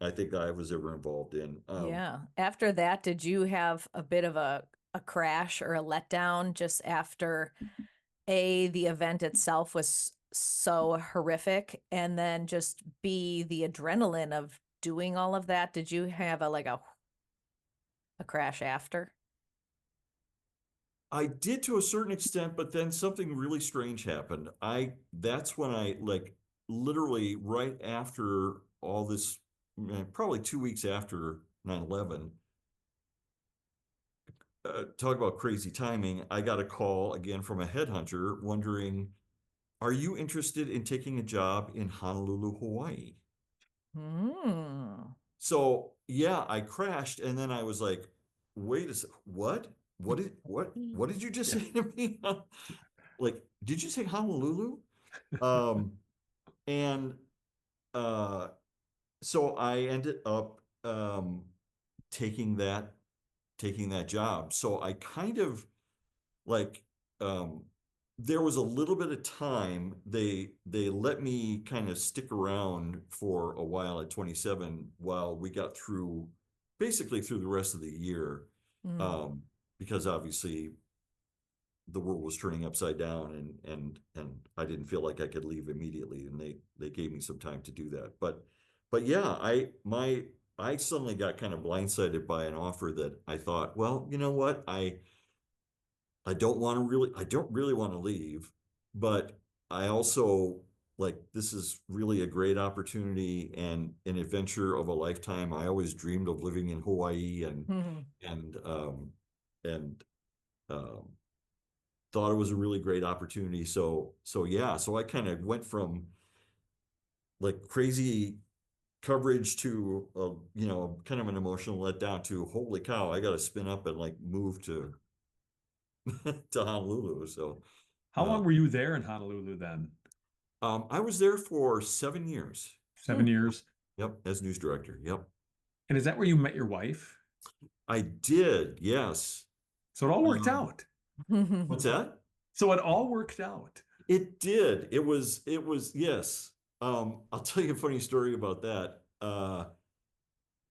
I think I was ever involved in. Yeah. After that, did you have a bit of a crash or a letdown just after the event itself was so horrific, and then just B, the adrenaline of doing all of that? Did you have a crash after? I did to a certain extent, but then something really strange happened. That's when I, like, literally right after all this, probably 2 weeks after 9/11, talk about crazy timing. I got a call again from a headhunter wondering, are you interested in taking a job in Honolulu, Hawaii? Hmm. So yeah, I crashed, and then I was like, wait a sec, what? What did you just say to me? Like, did you say Honolulu? Um, and uh, so I ended up taking that taking that job. So I kind of, like, um there was a little bit of time. They let me kind of stick around for a while at 27 while we got through, basically through the rest of the year, Mm. um because obviously the world was turning upside down, and I didn't feel like I could leave immediately, and they gave me some time to do that. But yeah, I suddenly got kind of blindsided by an offer that I thought, well, you know what? I don't really want to leave, but I also, like, this is really a great opportunity and an adventure of a lifetime. I always dreamed of living in Hawaii, Mhm. and and um thought it was a really great opportunity. So yeah, so I kind of went from, like, crazy coverage to kind of an emotional letdown to, holy cow, I got to spin up and, like, move to to Honolulu. So How uh, long were you there in Honolulu then? I was there for 7 years. 7 years. Yep, as news director. Yep, And is that where you met your wife? I did. Yes. So it all worked Um, out. what's that? So it all worked out. It did. It was, yes. I'll tell you a funny story about that.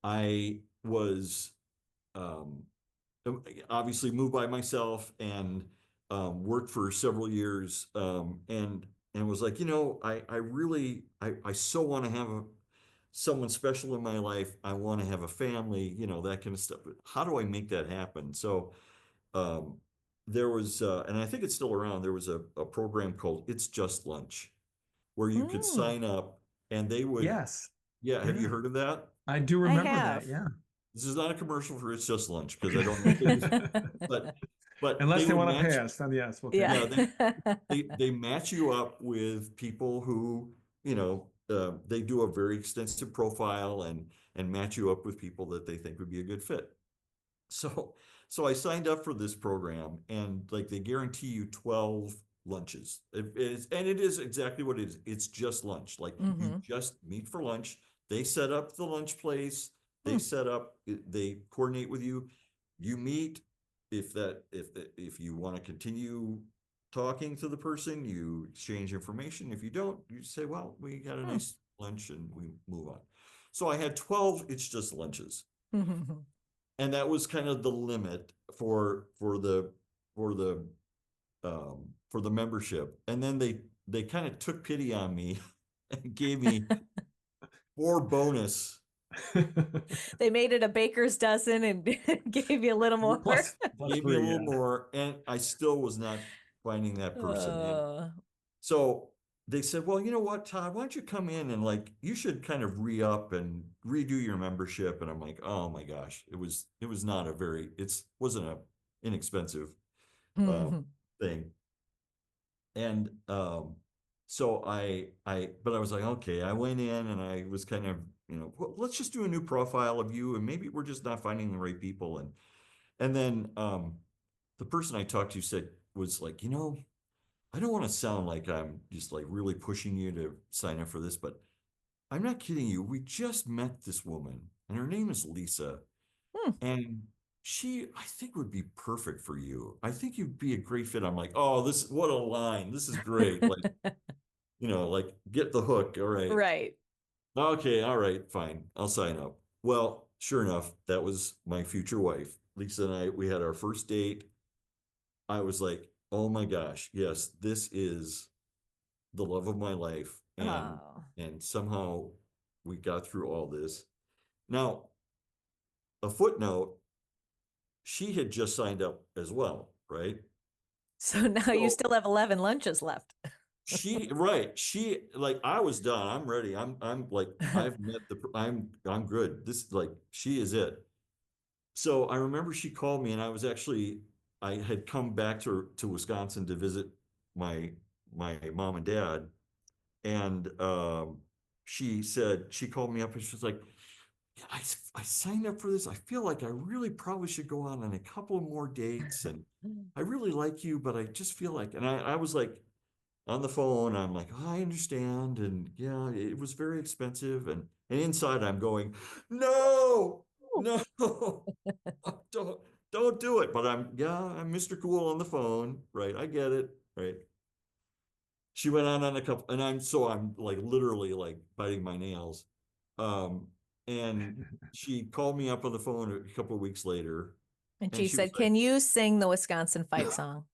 I was um, obviously moved by myself, and worked for several years, and was like, I really, I so want to have someone special in my life. I want to have a family, that kind of stuff. But how do I make that happen? So, um, there was, and I think it's still around, there was a program called It's Just Lunch, where you could Mm, sign up and they would, Yes. yeah, have you Yeah. heard of that? I do I remember that. have. Yeah. This is not a commercial for It's Just Lunch because I Okay. don't know if they use, but Unless they they would want to pay match, us, then yes, we'll take Yeah. yeah, it. they match you up with people who, they do a very extensive profile and match you up with people that they think would be a good fit. So, so I signed up for this program and like they guarantee you 12 lunches. And it is exactly what it is. It's just lunch. Like you Hmm. just meet for lunch. They set up the lunch place. They Hmm. set up, they coordinate with you. You meet. If you want to continue talking to the person, you exchange information. If you don't, you say, well, we got a Hmm. nice lunch and we move on. So I had 12, it's just lunches. Hmm. And that was kind of the limit for the membership. And then they kind of took pity on me and gave me 4 bonus. They made it a baker's dozen and gave you a little more. Plus Gave me a three, little yeah. more, and I still was not finding that person. And Uh, so they said, well, you know what, Todd, why don't you come in and like you should kind of re-up and redo your membership. And I'm like, oh my gosh, it was not a very, wasn't a inexpensive uh mhm. thing. And so but I was like, okay, I went in and I was kind of, well, let's just do a new profile of you and maybe we're just not finding the right people. And then the person I talked to was like, I don't want to sound like I'm just like really pushing you to sign up for this, but I'm not kidding you. We just met this woman and her name is Lisa. Hmm. And she, I think, would be perfect for you. I think you'd be a great fit. I'm like, oh, what a line. This is great. Like, like get the hook. All right. Right. Okay. All right. Fine. I'll sign up. Well, sure enough, that was my future wife. Lisa and we had our first date. I was like, oh my gosh, yes, this is the love of my life. And Oh. and somehow we got through all this. Now, a footnote, she had just signed up as well, right? So now you So still have 11 lunches left. right, like I was done. I'm ready. I'm like I've met I'm good. This like she is it. So I remember she called me and I had come back to Wisconsin to visit my mom and dad. And she called me up and she was like, yeah, I signed up for this. I feel like I really probably should go on a couple of more dates. And I really like you, but I just feel like, and I was like on the phone, I'm like, oh, I understand. And yeah, it was very expensive. And inside I'm going, no, no, don't, don't do it. But I'm Mr. Cool on the phone. Right. I get it. Right. She went on a couple, and I'm like literally like biting my nails. Um, and she called me up on the phone a couple of weeks later, And and she she was said, like, can you sing the Wisconsin fight song?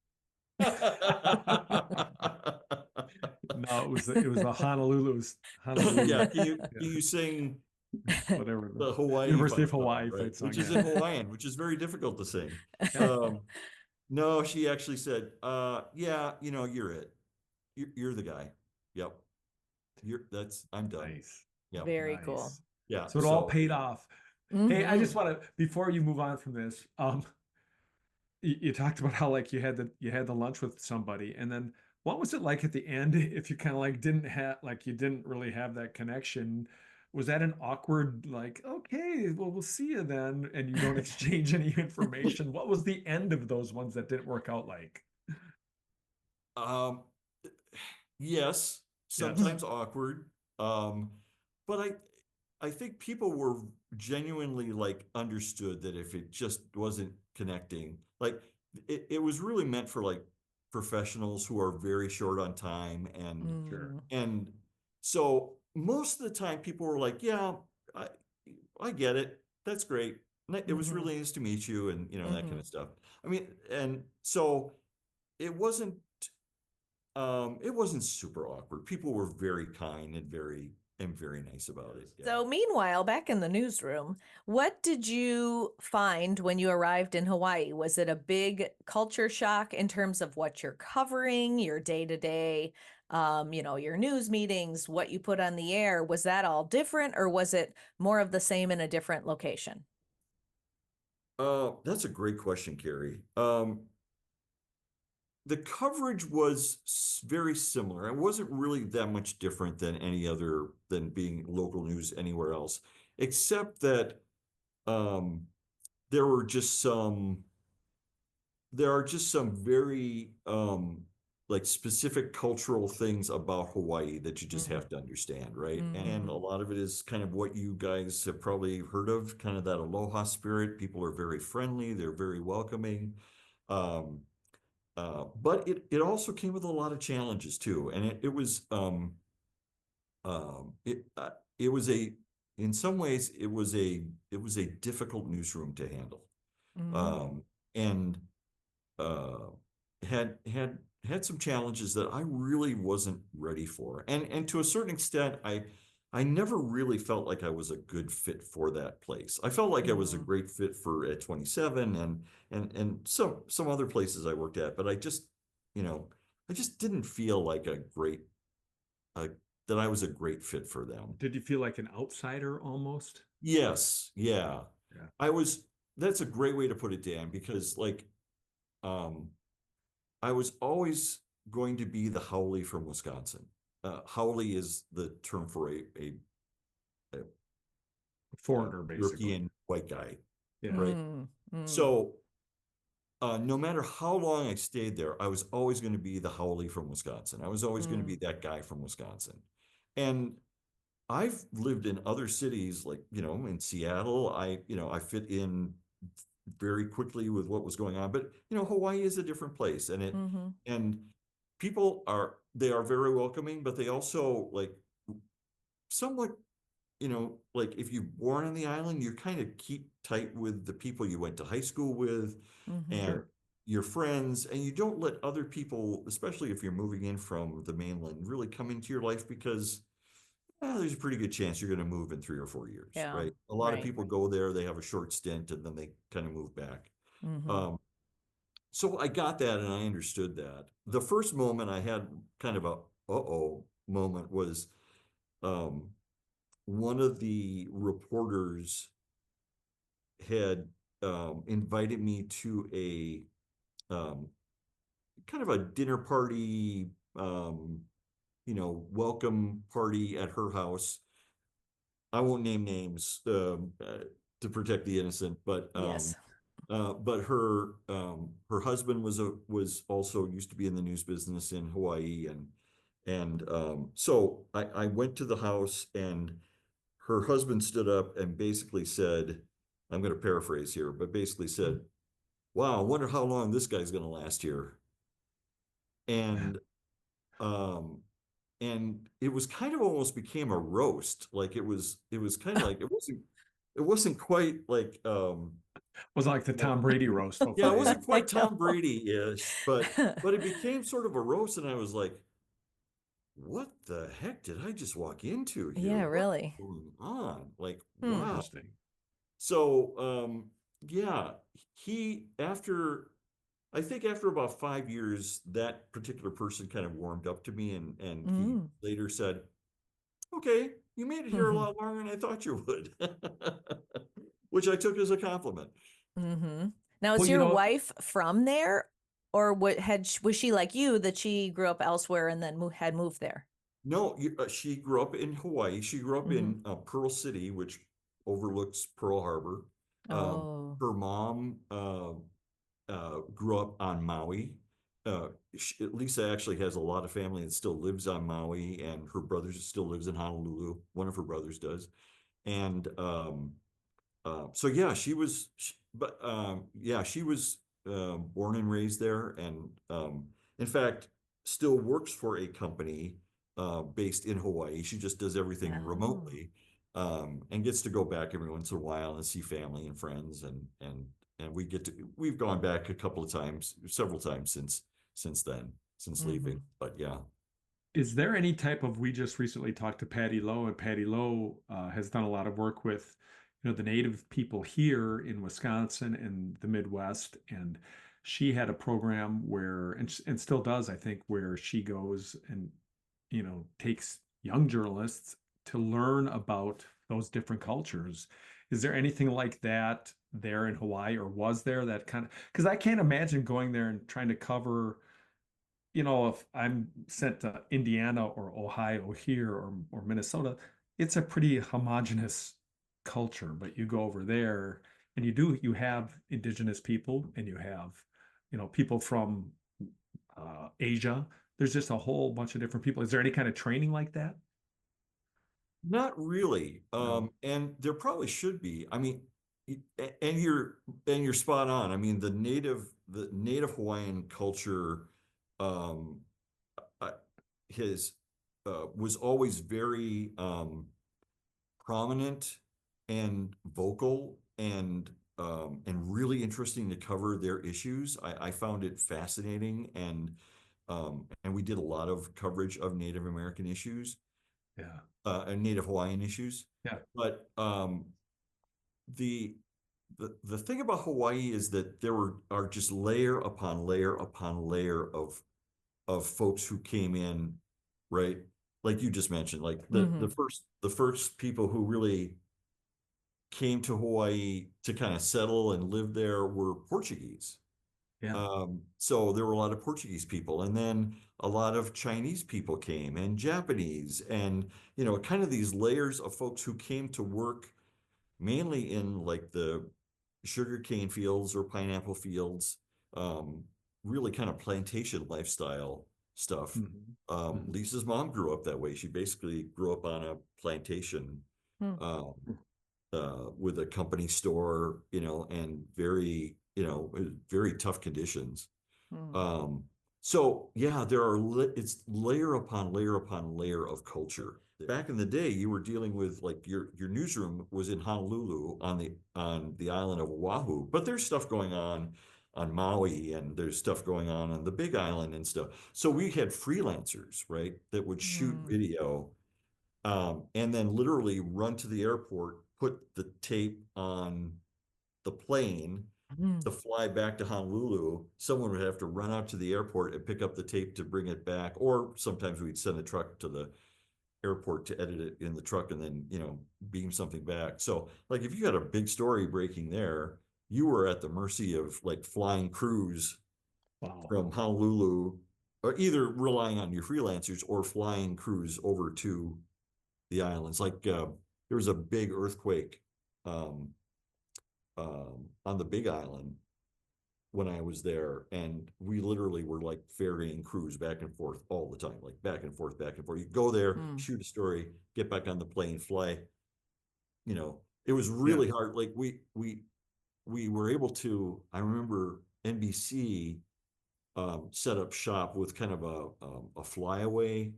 No, it was a Honolulu, yeah, can yeah, you sing whatever the the Hawaii University of fight song, Hawaii right? fight song, Which is yeah. in Hawaiian, which is very difficult to sing. Yeah. Um, no, she actually said, yeah, you're it. You're the guy. Yep. I'm done. Nice. Yep. Very cool. Nice. Yeah. So it all So paid off. Hey, I just Hmm. want to, before you move on from this, you talked about how like you had the lunch with somebody, and then what was it like at the end if you kind of like didn't have like you didn't really have that connection? Was that an awkward like, okay, well we'll see you then, and you don't exchange any information? What was the end of those ones that didn't work out like? Um, yes, Yes. sometimes awkward. Um, but I think people were genuinely like understood that if it just wasn't connecting, like it was really meant for like professionals who are very short on time Sure. and so most of the time people were like, yeah, I I get it. That's great. It was Hmm. really nice to meet you and that kind Hmm. of stuff. I mean, and so it wasn't it wasn't super awkward. People were very kind and very am very nice about it. Yeah. So, meanwhile, back in the newsroom, what did you find when you arrived in Hawaii? Was it a big culture shock in terms of what you're covering, your day to day, your news meetings, what you put on the air? Was that all different, or was it more of the same in a different location? That's a great question, Carrie. The coverage was very similar. It wasn't really that much different than any other than being local news anywhere else, except that um, there were just some there are just some very like specific cultural things about Hawaii that you just Mhm. have to understand, right? And a Mhm. lot of it is kind of what you guys have probably heard of, kind of that aloha spirit. People are very friendly, they're very welcoming. Um, but it also came with a lot of challenges too. And um, it uh, it was a in some ways it was a difficult newsroom to handle. Mhm. Um, and uh, had some challenges that I really wasn't ready for. And to a certain extent, I never really felt like I was a good fit for that place. I felt like I was a Mhm. great fit for at 27 and some other places I worked at, but I just didn't feel like uh, that I was a great fit for them. Did you feel like an outsider almost? Yes, yeah. Yeah. I was, that's a great way to put it, Dan, because um, I was always going to be the Howley from Wisconsin. Howley is the term for a Foreigner, basically. European white guy, Yeah. right? Mm. Mm. So no matter how long I stayed there, I was always going to be the Howley from Wisconsin. I was always going to be Mm. that guy from Wisconsin. And I've lived in other cities like, in Seattle, I fit in very quickly with what was going on. But Hawaii is a different place, Mhm. and they are very welcoming, but they also like somewhat, like if you're born on the island, you kind of keep tight with the people you went to high school with Mhm. and Sure. your friends, and you don't let other people, especially if you're moving in from the mainland, really come into your life because there's a pretty good chance you're going to move in 3 or 4 years, Yeah. right? A lot of Right. people go there, they have a short stint, and then they kind of move back. Mhm. Um, so I got that and I understood that. The first moment I had kind of a uh-oh moment was um, one of the reporters had invited me to a um, kind of a dinner party, welcome party at her house. I won't name names to protect the innocent, Yes. but her husband was also used to be in the news business in Hawaii, and so I went to the house, and her husband stood up and basically said, I'm going to paraphrase here, but basically said, "Wow, I wonder how long this guy's going to last here." And um, and it was kind of almost became a roast. Like it was kind of like it wasn't quite like Was like the like Tom Brady roast, yeah, it hopefully. wasn't I quite know. Tom Brady-ish, but it became sort of a roast, and I was like, what the heck did I just walk into here? Yeah, What's really. going on? Like, Hmm. wow. Interesting. So yeah, he after I think after about 5 years, that particular person kind of warmed up to me, and he Mm. later said, okay, you made it here a Mhm. lot longer than I thought you would, which I took as a compliment. Mhm. Now, Well, is your wife from there, or was she like you that she grew up elsewhere and then had moved there? No, she grew up in Hawaii. She grew up Mhm. in Pearl City, which overlooks Pearl Harbor. Um, Oh. her mom grew up on Maui. Lisa actually has a lot of family that still lives on Maui, and her brother still lives in Honolulu. One of her brothers does. And so yeah, she was born and raised there, and in fact, still works for a company based in Hawaii. She just does everything Oh. remotely, and gets to go back every once in a while and see family and friends, and we've gone back a couple of times, several times since then, since leaving. Mhm. But yeah, Is there any type of, we just recently talked to Patty Lowe, and Patty Lowe has done a lot of work with, the native people here in Wisconsin and the Midwest. And she had a program where, and still does, I think, where she goes and, takes young journalists to learn about those different cultures. Is there anything like that there in Hawaii, or was there that kind of, because I can't imagine going there and trying to cover, if I'm sent to Indiana or Ohio here or Minnesota, it's a pretty homogenous culture. But you go over there and you have indigenous people, and you have, people from Asia. There's just a whole bunch of different people. Is there any kind of training like that? Not really. No. And there probably should be. I mean, and you're spot on. I mean, the native Hawaiian culture, um, uh, his was always very prominent and vocal and really interesting to cover their issues. I found it fascinating, and we did a lot of coverage of Native American issues, Yeah. and Native Hawaiian issues. Yeah. But the the thing about Hawaii is that are just layer upon layer upon layer of folks who came in, right? Like you just mentioned, like Mhm. the first people who really came to Hawaii to kind of settle and live there were Portuguese. Yeah. So there were a lot of Portuguese people, and then a lot of Chinese people came, and Japanese, and kind of these layers of folks who came to work mainly in like the sugarcane fields or pineapple fields, um, really kind of plantation lifestyle stuff. Mhm. Mhm. Lisa's mom grew up that way. She basically grew up on a plantation, Mm. um, with a company store, and very, very tough conditions. Mm. Um, so yeah, it's layer upon layer upon layer of culture. Back in the day, you were dealing with like your newsroom was in Honolulu on the island of Oahu, but there's stuff going on Maui, and there's stuff going on the Big Island and stuff. So we had freelancers, right, that would shoot Mm. video, and then literally run to the airport, put the tape on the plane Mm. to fly back to Honolulu. Someone would have to run out to the airport and pick up the tape to bring it back, or sometimes we'd send a truck to the airport to edit it in the truck and then, beam something back. So, like, if you had a big story breaking there, you were at the mercy of like flying crews Wow. from Honolulu, or either relying on your freelancers or flying crews over to the islands. Like, there was a big earthquake um, on the Big Island when I was there, and we literally were like ferrying crews back and forth all the time, like back and forth, back and forth. You go there, Mm. shoot a story, get back on the plane, fly. It was Yeah. really hard. Like we were able to. I remember NBC set up shop with kind of a flyaway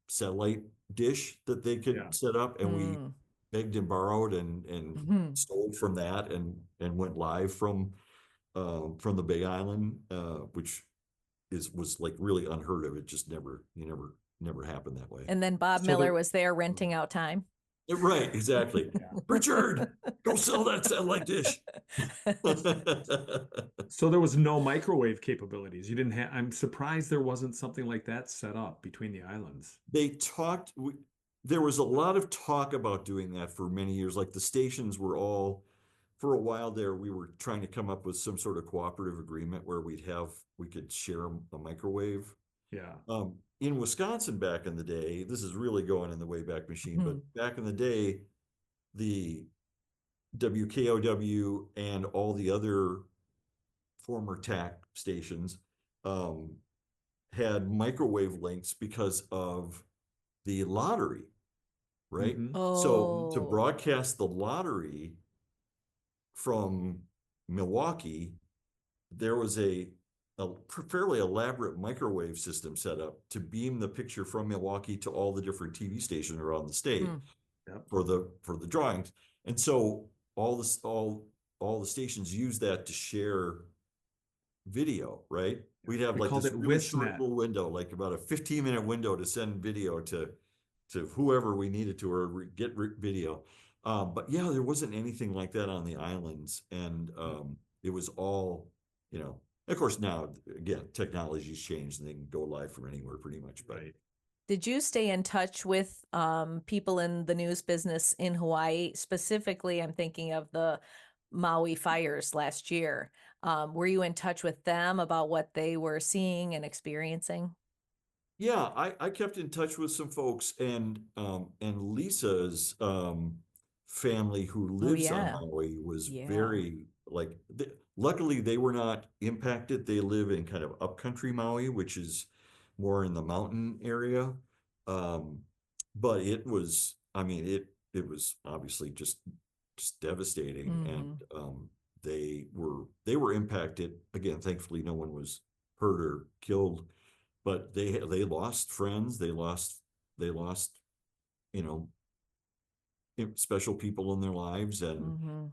satellite dish that they could Yeah. set up, and we Mm. begged and borrowed and Mhm. stole from that, and went live from the Big Island, which was like really unheard of. It just never happened that way. And then Bob So Miller was there renting out time. right, exactly. Yeah. Pritchard, go sell that satellite dish. So there was no microwave capabilities. You didn't have, I'm surprised there wasn't something like that set up between the islands. They talked, there was a lot of talk about doing that for many years. Like the stations were all, for a while there, we were trying to come up with some sort of cooperative agreement where we could share a microwave. Yeah. In Wisconsin back in the day, this is really going in the Wayback Machine, but Mhm. back in the day, the WKOW and all the other former TAC stations had microwave links because of the lottery, right? Mhm. So to Oh. broadcast the lottery from Milwaukee, there was a fairly elaborate microwave system set up to beam the picture from Milwaukee to all the different TV stations around the state Mm. Yep. for the drawings. And so all the stations use that to share video, right? We'd have We like called this it really short Wisnet. little window, like about a 15-minute window to send video to whoever we needed to, or get video. But yeah, there wasn't anything like that on the islands, and it was all, you know. Of course, now again, technology's changed, and they can go live from anywhere pretty much. But Right. Did you stay in touch with people in the news business in Hawaii? Specifically, I'm thinking of the Maui fires last year. Were you in touch with them about what they were seeing and experiencing? yeah, I kept in touch with some folks, and Lisa's family who Oh, lives on yeah. Maui was Yeah. very like luckily they were not impacted. They live in kind of upcountry Maui, which is more in the mountain area. Um, but it was, I mean, it was obviously just devastating, and Hmm. they were impacted. Again, thankfully no one was hurt or killed, but they lost friends, they lost, you know, special people in their lives, and Hmm.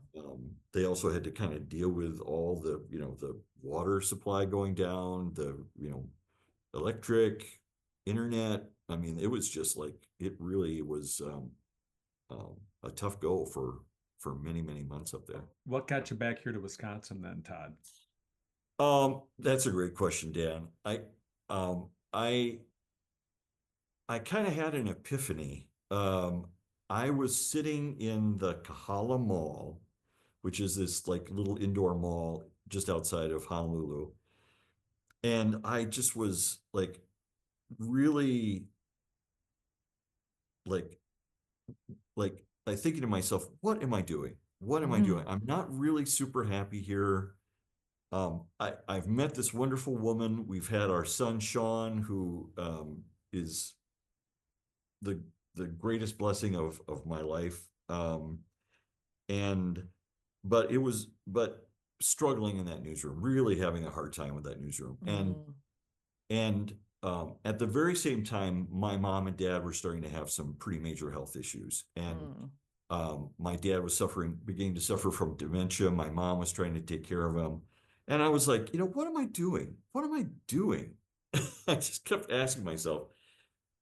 they also had to kind of deal with all the, the water supply going down, the, electric, internet. I mean, it was just like, it really was a tough go for many, many months up there. What got you back here to Wisconsin then, Todd? That's a great question, Dan. Um, I I kind of had an epiphany. I was sitting in the Kahala Mall, which is this like little indoor mall just outside of Honolulu. And I just was like really like like thinking to myself, what am I doing? What am I Hmm. doing? I'm not really super happy here. I've met this wonderful woman. We've had our son Sean, who is the the greatest blessing of my life. And but struggling in that newsroom, really having a hard time with that newsroom. And at the very same time, my mom and dad were starting to have some pretty major health issues. And Hmm. my dad was beginning to suffer from dementia. My mom was trying to take care of him. And I was like, what am I doing? What am I doing? I just kept asking myself.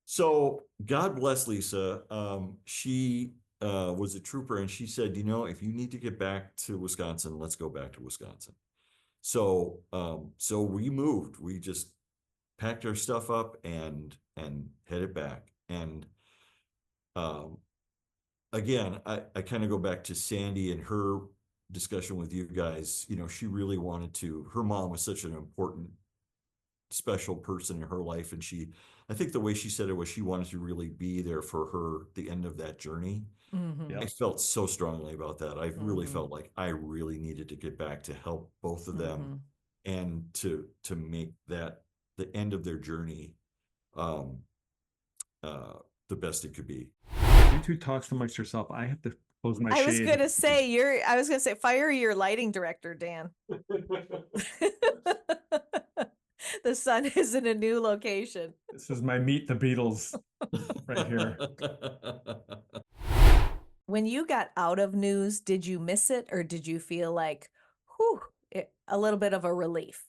So God bless Lisa. She was a trooper, and she said, if you need to get back to Wisconsin, let's go back to Wisconsin. So we moved. We just packed our stuff up and headed back. And um, again, I kind of go back to Sandy and her discussion with you guys. She really wanted to. Her mom was such an important, special person in her life, and I think the way she said it was she wanted to really be there for her the end of that journey. Hmm. I Yep. felt so strongly about that. I really Hmm. felt like I really needed to get back to help both of them, Hmm. and to make that the end of their journey um uh the best it could be. You two talk so much yourself. I have to close my I was shade. gonna say I was gonna say fire your lighting director, Dan. The sun is in a new location. This is my Meet the Beatles right here. When you got out of news, did you miss it or did you feel like, whew, a little bit of a relief?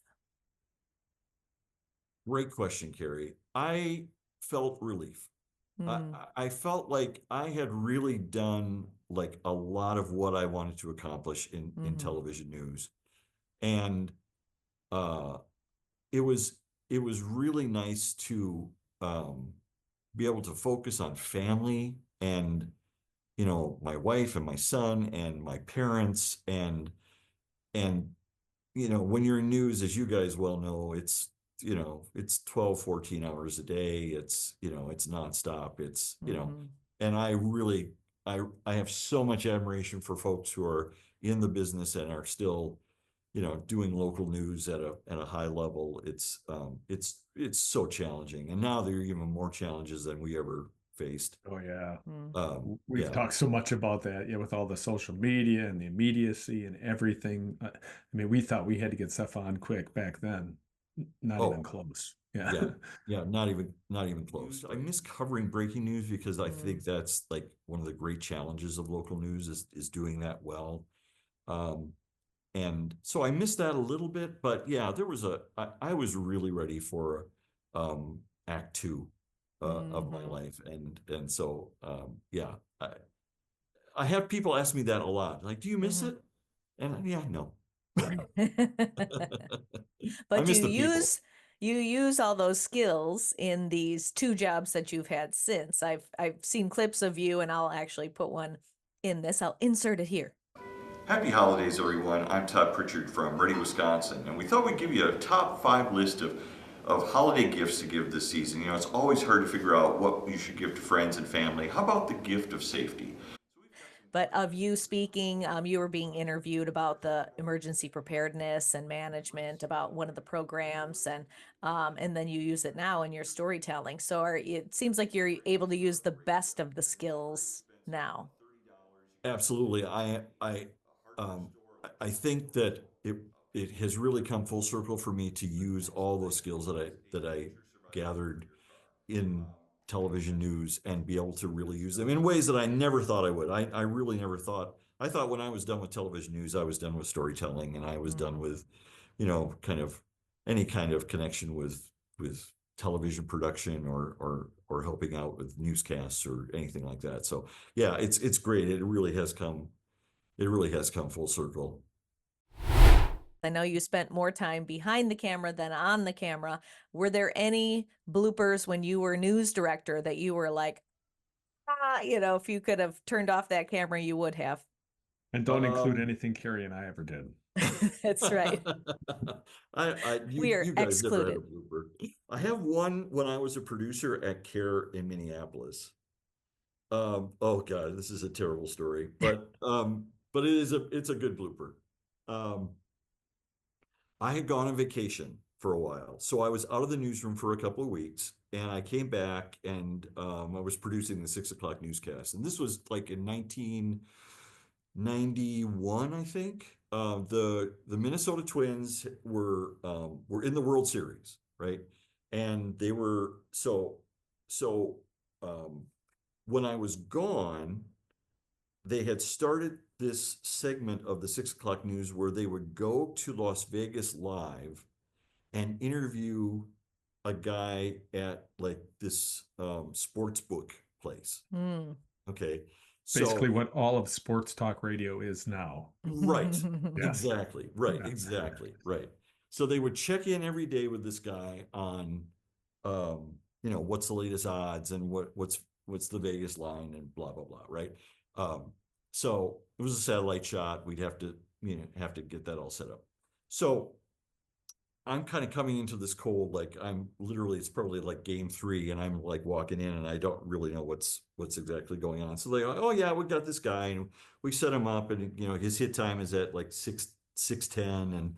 Great question, Carrie. I felt relief. I, Mm, I felt like I had really done like a lot of what I wanted to accomplish in mm-hmm, television news. And uh, it was really nice to um, be able to focus on family, and my wife and my son and my parents, and when you're in news, as you guys well know, it's 12, 14 hours a day. It's nonstop. mm-hmm, And I have so much admiration for folks who are in the business and are still, doing local news at a high level. It's so challenging. And now there are even more challenges than we ever faced. Oh yeah. mm. We've Yeah. talked so much about that, with all the social media and the immediacy and everything. I mean, we thought we had to get stuff on quick back then. Not even Oh, close. Yeah. yeah. Yeah. Not even close. I miss covering breaking news because I Mm. think that's like one of the great challenges of local news is doing that well. Um, And so I missed that a little bit, but yeah, I was really ready for act two of my life. And so yeah, I have people ask me that a lot. Like, do you miss it? And yeah, no. I But miss the people. you use all those skills in these two jobs that you've had since. I've seen clips of you, and I'll actually put one in this. I'll insert it here. Happy holidays, everyone. I'm Tod Pritchard from Reading, Wisconsin, and we thought we'd give you a top 5 list of holiday gifts to give this season. You know, it's always hard to figure out what you should give to friends and family. How about the gift of safety? But of you speaking, you were being interviewed about the emergency preparedness and management about one of the programs, and then you use it now in your storytelling. So it seems like you're able to use the best of the skills now. Absolutely. Um, I think that it has really come full circle for me to use all those skills that I gathered in television news and be able to really use them in ways that I never thought I would. I really never thought. I thought when I was done with television news, I was done with storytelling and I was done with, you know, kind of any kind of connection with television production or helping out with newscasts or anything like that. So yeah, it's great. It really has come full circle. I know you spent more time behind the camera than on the camera. Were there any bloopers when you were news director that you were like, if you could have turned off that camera, you would have? And don't include anything Carrie and I ever did. That's right. We are you guys never had excluded. a blooper. I have one when I was a producer at CARE in Minneapolis. Oh God, this is a terrible story, but it's a good blooper. I had gone on vacation for a while, so I was out of the newsroom for a couple of weeks, and I came back and I was producing the 6 o'clock newscast, and this was like in 1991, I think. The Minnesota Twins were in the World Series, right? And they were when I was gone, they had started this segment of the 6 o'clock news where they would go to Las Vegas live and interview a guy at like this sports book place. Okay. Basically what all of sports talk radio is now. Right. Yes. Exactly. Right. Yes. Exactly. Right. So they would check in every day with this guy on, what's the latest odds and what's the Vegas line and blah, blah, blah. Right. So it was a satellite shot. We'd have to get that all set up. So I'm kind of coming into this cold, like it's probably like game 3 and I'm like walking in and I don't really know what's exactly going on. So they go, oh yeah, we got this guy and we set him up and his hit time is at like 6:10 and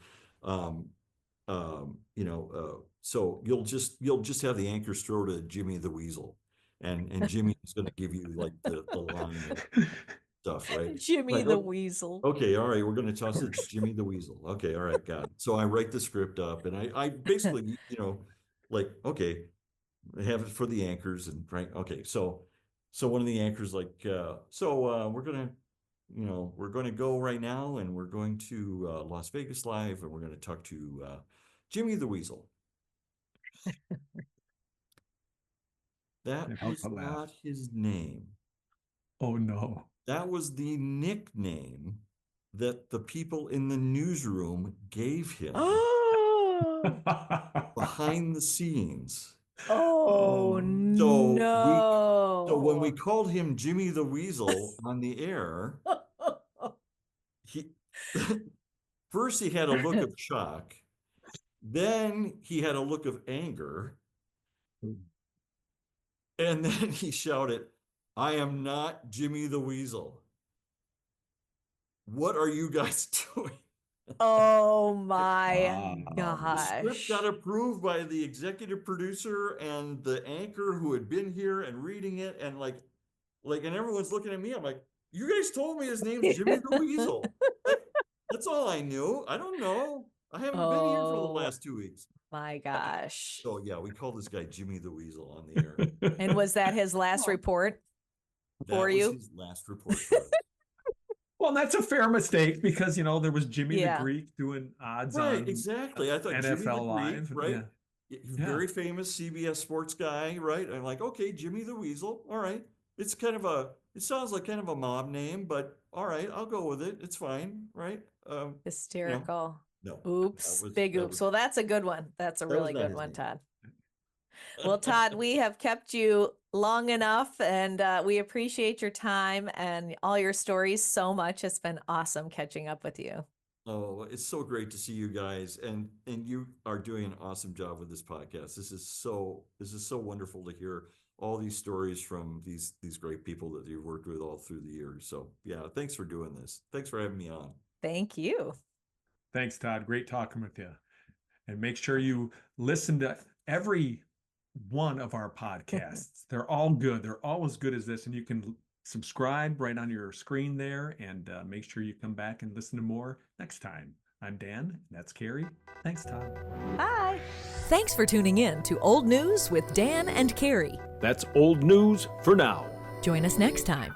so you'll just have the anchors throw to Jimmy the Weasel and Jimmy is going to give you like the line and stuff, right? Jimmy Like, the Weasel. okay, all right, we're going to toss it to Jimmy the Weasel. Okay, all right, got it. So I write the script up and I basically, like, okay, I have it for the anchors and right. Okay, so one of the anchors like, we're going to go right now and we're going to Las Vegas Live and we're going to talk to Jimmy the Weasel. That was not his name. Oh no. That was the nickname that the people in the newsroom gave him behind the scenes. Oh no. So when we called him Jimmy the Weasel on the air, first he had a look of shock, then he had a look of anger, and then he shouted, I am not Jimmy the Weasel. What are you guys doing? Oh my gosh. The script got approved by the executive producer and the anchor who had been here and reading it and and everyone's looking at me. I'm like, you guys told me his name's Jimmy the Weasel. That's all I knew. I don't know. I haven't been here for the last 2 weeks. My gosh. So yeah, we call this guy Jimmy the Weasel on the air. And was that his last report for you? That was his last report. Well, that's a fair mistake because, there was Jimmy Yeah. the Greek doing odds Right, on exactly. I thought Jimmy the NFL Greek, Live. right? Yeah. Yeah. Very famous CBS sports guy, right? I'm like, okay, Jimmy the Weasel. All right. It sounds like kind of a mob name, but all right, I'll go with it. It's fine, right? Hysterical. No. Oops. That was- Big that oops. was- Well, that's a good one. That's a that was really not good his one, name. Todd. Well, Todd, we have kept you long enough, and we appreciate your time and all your stories so much. It's been awesome catching up with you. Oh, it's so great to see you guys, and you are doing an awesome job with this podcast. This is so wonderful to hear all these stories from these great people that you've worked with all through the years. So yeah, thanks for doing this. Thanks for having me on. Thank you. Thanks, Todd. Great talking with you. And make sure you listen to every one of our podcasts. They're all good. They're all as good as this. And you can subscribe right on your screen there, and make sure you come back and listen to more next time. I'm Dan. That's Carrie. Thanks, Todd. Bye. Thanks for tuning in to Old News with Dan and Carrie. That's old news for now. Join us next time.